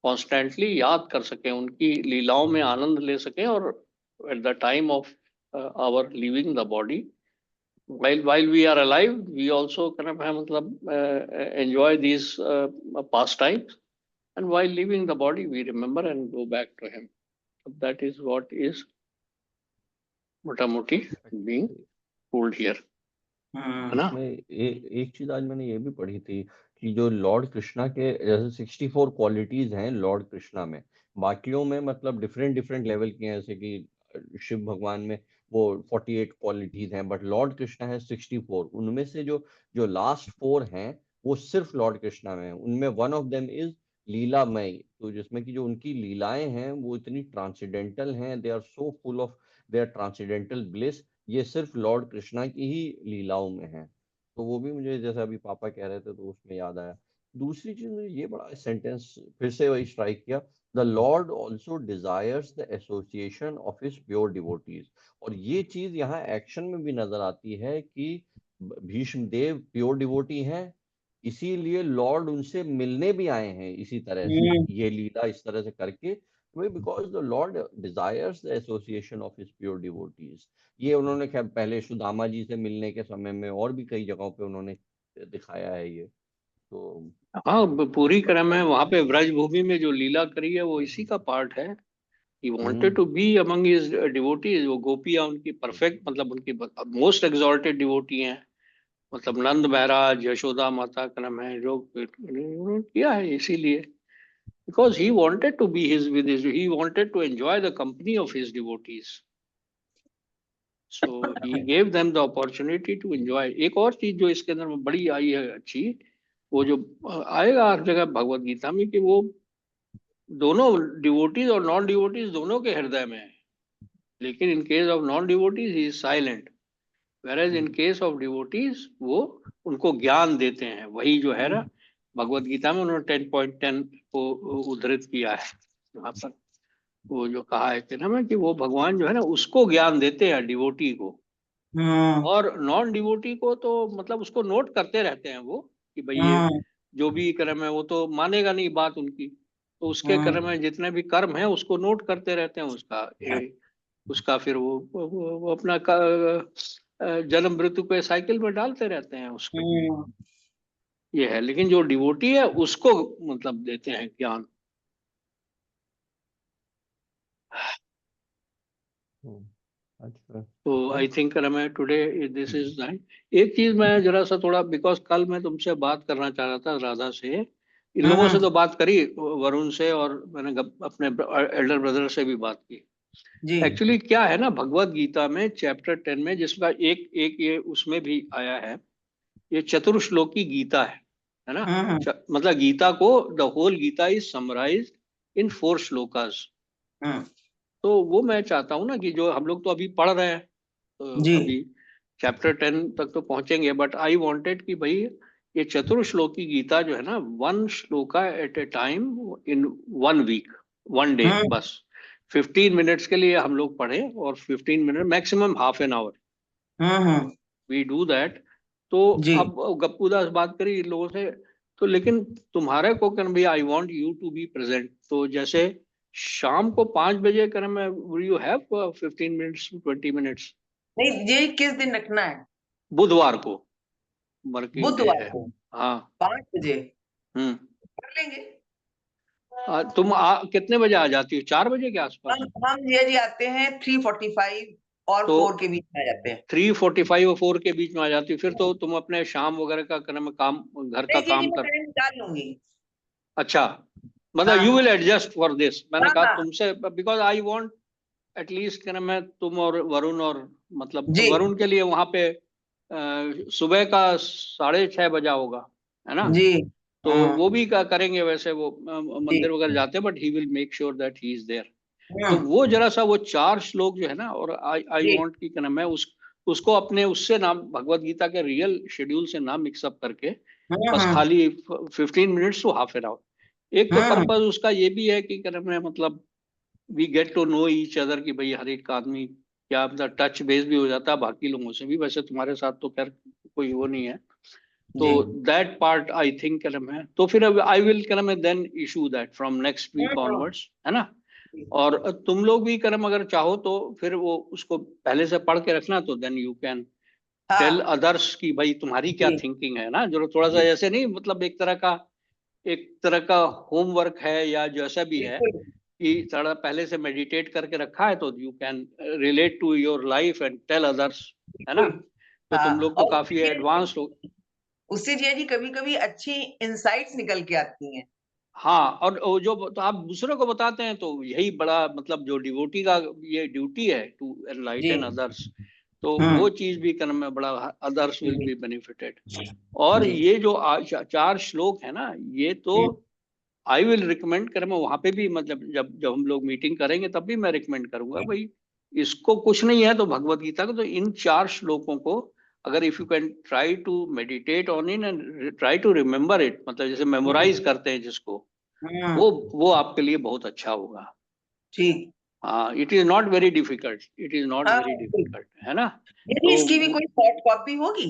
कॉन्स्टेंटली याद कर सकें, उनकी लीलाओं में आनंद ले सकें, और at the time of our living the body, while we are alive we also मतलब enjoy these pastimes, and while leaving the body we remember and go back to him. That is what is मोटामोटी being told here, है ना. इसमें एक चीज आज मैंने ये भी पढ़ी थी कि जो लॉर्ड कृष्णा के जैसे 64 क्वालिटीज हैं लॉर्ड कृष्णा में, बाकियों में मतलब डिफरेंट डिफरेंट लेवल की हैं, जैसे कि शिव भगवान में वो 48 क्वालिटीज हैं, बट लॉर्ड कृष्णा है 64। उनमें से जो जो लास्ट 4 हैं वो सिर्फ लॉर्ड कृष्णा में है। उनमें वन ऑफ देम इज लीलामय, तो जिसमें कि जो उनकी लीलाएं हैं वो इतनी ट्रांसेंडेंटल हैं, they are so full of their transcendental bliss, ये सिर्फ लॉर्ड कृष्णा की ही लीलाओं में है। तो वो भी मुझे जैसे अभी पापा कह रहे थे तो उसमें याद आया। दूसरी चीज मुझे ये बड़ा सेंटेंस फिर से वही स्ट्राइक किया, the Lord also desires the association of his pure devotees. और ये चीज यहाँ एक्शन में भी नजर आती है कि भीष्म देव प्योर डिवोटी हैं, इसीलिए लॉर्ड उनसे मिलने भी आए हैं इसी तरह से, ये लीला इस तरह से करके, because the Lord desires the association of his pure devotees. ये उन्होंने खैर पहले सुदामा जी से मिलने के समय में और भी कई जगहों पे उन्होंने दिखाया है ये। तो हाँ, पूरी क्रम है वहां पे ब्रज भूमि में जो लीला करी है वो इसी का पार्ट है। He wanted to be among his devotees. वो गोपियां उनकी परफेक्ट, मतलब उनकी मोस्ट एग्जॉल्टेड डिवोटी हैं। मतलब नंद महाराज, यशोदा माता क्रम है जो उन्होंने किया है इसीलिए, because he wanted to be his with his, he wanted to enjoy the company of his devotees, so he gave them the opportunity to enjoy. एक और चीज जो इसके अंदर में बड़ी आई है अच्छी, वो जो आएगा हर जगह भगवत गीता में, कि वो दोनों डिवोटीज और नॉन डिवोटीज दोनों के हृदय में है, लेकिन in case of non devotees he is silent, whereas in case of devotees वो उनको ज्ञान देते हैं। वही जो है ना भगवत गीता में उन्होंने 10.10 को उद्धृत किया है यहाँ पर, वो जो कहा है कि ना मैं कि वो भगवान जो है ना उसको ज्ञान देते हैं डिवोटी को, और नॉन डिवोटी को तो मतलब उसको नोट करते रहते हैं वो, कि भाई ये जो भी कर्म है वो तो मानेगा नहीं बात उनकी, तो उसके कर्म में जितने भी कर्म है उसको नोट करते रहते हैं, उसका फिर वो अपना जन्म मृत्यु के साइकिल में डालते रहते हैं उसको, ये है। लेकिन जो डिवोटी है उसको मतलब देते हैं ज्ञान। अच्छा, तो आई थिंक मैं टुडे दिस इज एक चीज मैं जरा सा थोड़ा, बिकॉज कल मैं तुमसे बात करना चाह रहा था राधा से, इन लोगों से तो बात करी, वरुण से, और मैंने अपने एल्डर ब्रदर से भी बात की। जी एक्चुअली क्या है ना, भगवत गीता में चैप्टर 10 में, जिसका एक एक ये उसमें भी आया है, ये चतुर्श्लोकी गीता है ना। मतलब गीता को, the whole Gita is summarise in 4 shlokas. तो वो मैं चाहता हूँ ना कि जो हम लोग तो अभी पढ़ रहे हैं, तो जी अभी चैप्टर 10 तक तो पहुंचेंगे, बट आई वांटेड कि भाई ये चतुर्श्लोकी गीता जो है ना, 1 shloka at a time in 1 week, 1 day, बस 15 मिनट्स के लिए हम लोग पढ़े, और 15 minute maximum half an hour we do that. तो जी अब गप्पूदास बात करी इन लोगों से, तो लेकिन तुम्हारे को कर भी I want you to be present. तो जैसे शाम को 5 बजे कर मैं, will you have 15 minutes 20 minutes? नहीं, ये किस दिन रखना है? बुधवार को, वर्किंग डे बुधवार है। को हाँ। 5 बजे हम्म। कर लेंगे। तुम कितने बजे आ जाती हो? 4 बजे के आसपास? हम ये जी आते हैं 3:45 और तो 4 के बीच में आ जाते हैं। 3:45 और 4 के बीच में आ जाती हो, फिर तो तुम अपने शाम वगैरह का काम, घर का नहीं जी, काम मैं कर। टाइम निकाल लूंगी। अच्छा, मतलब हाँ you will adjust for this. मैंने हाँ कहा हाँ तुमसे, बिकॉज आई वांट एटलीस्ट क्या नाम है, तुम और वरुण, और मतलब जी वरुण के लिए वहां पे सुबह का 6:30 बजा होगा, है ना। जी तो वो भी करेंगे वैसे, वो जी मंदिर वगैरह जाते हैं, but he will make sure that he is there. तो हम्म, वो जरा सा वो 4 श्लोक जो है ना, और आई जी वांट की क्या नाम है उसको अपने उससे नाम, भगवत गीता के रियल शेड्यूल से नाम मिक्सअप करके, बस हम्म खाली 15 minutes to half an hour. एक तो हम्म पर्पज उसका ये भी है कि क्या नाम है, मतलब we get to know each other, कि भाई हर एक आदमी क्या, मतलब टच बेस भी हो जाता है बाकी लोगों से भी। वैसे तुम्हारे साथ तो खैर कोई वो नहीं है, तो जी दैट पार्ट आई थिंक क्या नाम है, तो फिर आई विल क्या नाम है then issue that from next week hmm, onwards, है ना। और तुम लोग भी करम अगर चाहो तो फिर वो उसको पहले से पढ़ के रखना, तो देन यू कैन टेल हाँ अदर्स की भाई तुम्हारी क्या जी थिंकिंग है ना, जो थोड़ा सा जी ऐसे नहीं, मतलब एक तरह का होमवर्क है या जैसा भी है, बिल्कुल कि थोड़ा पहले से मेडिटेट करके रखा है, तो you can relate to your life and tell others, है ना। बिल्कुल। तो हाँ तुम लोग तो और काफी देखिए, एडवांस हो। उससे जिया जी कभी कभी अच्छी इंसाइट्स निकल के आती हैं। हाँ, और वो जो तो आप दूसरों को बताते हैं तो यही बड़ा मतलब जो डिवोटी का ये ड्यूटी है टू एनलाइटन जी। अदर्स, तो वो हम्म। चीज भी करने में बड़ा, अदर्स विल जी। Be benefited. और जी। ये जो 4 श्लोक है ना, ये तो आई विल रिकमेंड कर, मैं वहां पे भी मतलब जब जब हम लोग मीटिंग करेंगे तब भी मैं रिकमेंड करूंगा भाई, इसको कुछ नहीं है तो भगवत गीता को तो इन 4 श्लोकों को अगर if you can try to meditate on in and try to remember it, मतलब जैसे मेमोराइज करते हैं जिसको, हम्म। वो आपके लिए बहुत अच्छा होगा। ठीक। हाँ, it is not very difficult, it is not हाँ वेरी ठीक। डिफिकल्ट, है ना। यदि इसकी भी तो कोई सॉफ्ट कॉपी होगी।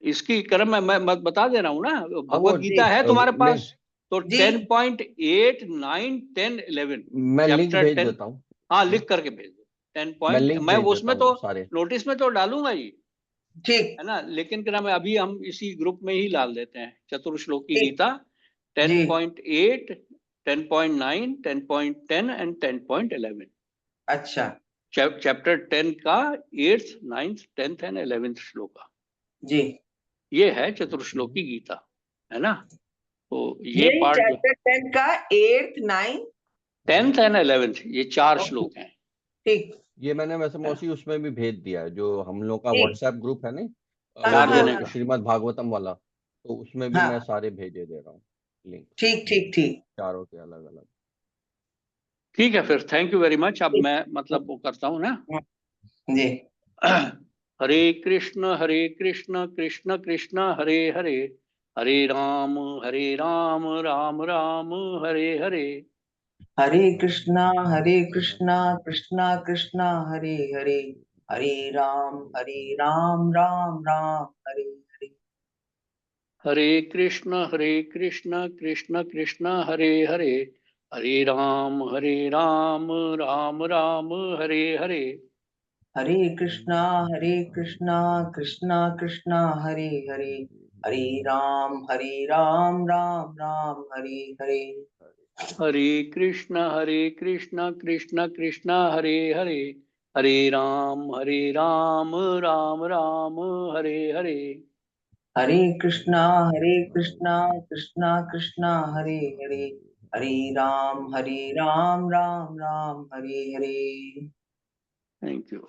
इसकी क्रम मैं बता दे रहा हूँ ना, हाँ वो भगवत जी। गीता है तुम्हारे लिंक, पास, तो जी। 10.8 9 10 11 मैं लिंक चैप्टर भेज 10। देता हूँ। हाँ, लिख करके भेज दो 10 मैं पॉइंट, लिंक मैं भेज देता उसमें तो हूँ सारे। नोटिस में तो डालूंगा ही, ठीक। है ना, लेकिन क्या नाम है, अभी हम इसी ग्रुप में ही डाल देते हैं चतुर्श्लोकी ठीक। गीता जी। 10.8 10.9 10.10 एंड 10.11, अच्छा। चैप्टर 10 का 8th 9th 10th and 11th श्लोक, जी। ये है चतुर्श्लोकी गीता, है ना। तो ये ये पार्ट जो चैप्टर 10 का 8th 9th। 10th and 11th, ये 4 श्लोक हैं। ठीक। ये मैंने वैसे मौसी उसमें भी भेज दिया है, जो हम लोग का ठीक। व्हाट्सएप ग्रुप है, नहीं हाँ वो हाँ चार हाँ जने जो का, श्रीमद् भागवतम वाला, तो उसमें भी मैं हाँ। सारे भेजे दे रहा हूँ लिंक, ठीक ठीक ठीक। चारों के अलग अलग। ठीक है फिर, थैंक यू वेरी मच। अब ठीक। मैं मतलब वो करता हूँ ना। जी। हरे कृष्ण कृष्ण कृष्ण हरे हरे, हरे राम राम राम हरे हरे। हरे कृष्णा कृष्णा कृष्णा हरे हरे, हरे राम राम राम हरे हरे। हरे कृष्ण कृष्ण कृष्ण हरे हरे, हरे राम राम राम हरे हरे। हरे कृष्णा कृष्णा कृष्णा हरे हरे, हरे राम राम राम हरे हरे। हरे कृष्ण कृष्ण कृष्ण हरे हरे, हरे राम राम राम हरे हरे। हरे कृष्णा कृष्णा कृष्णा हरे हरे, हरे राम राम राम हरे हरे। Thank you.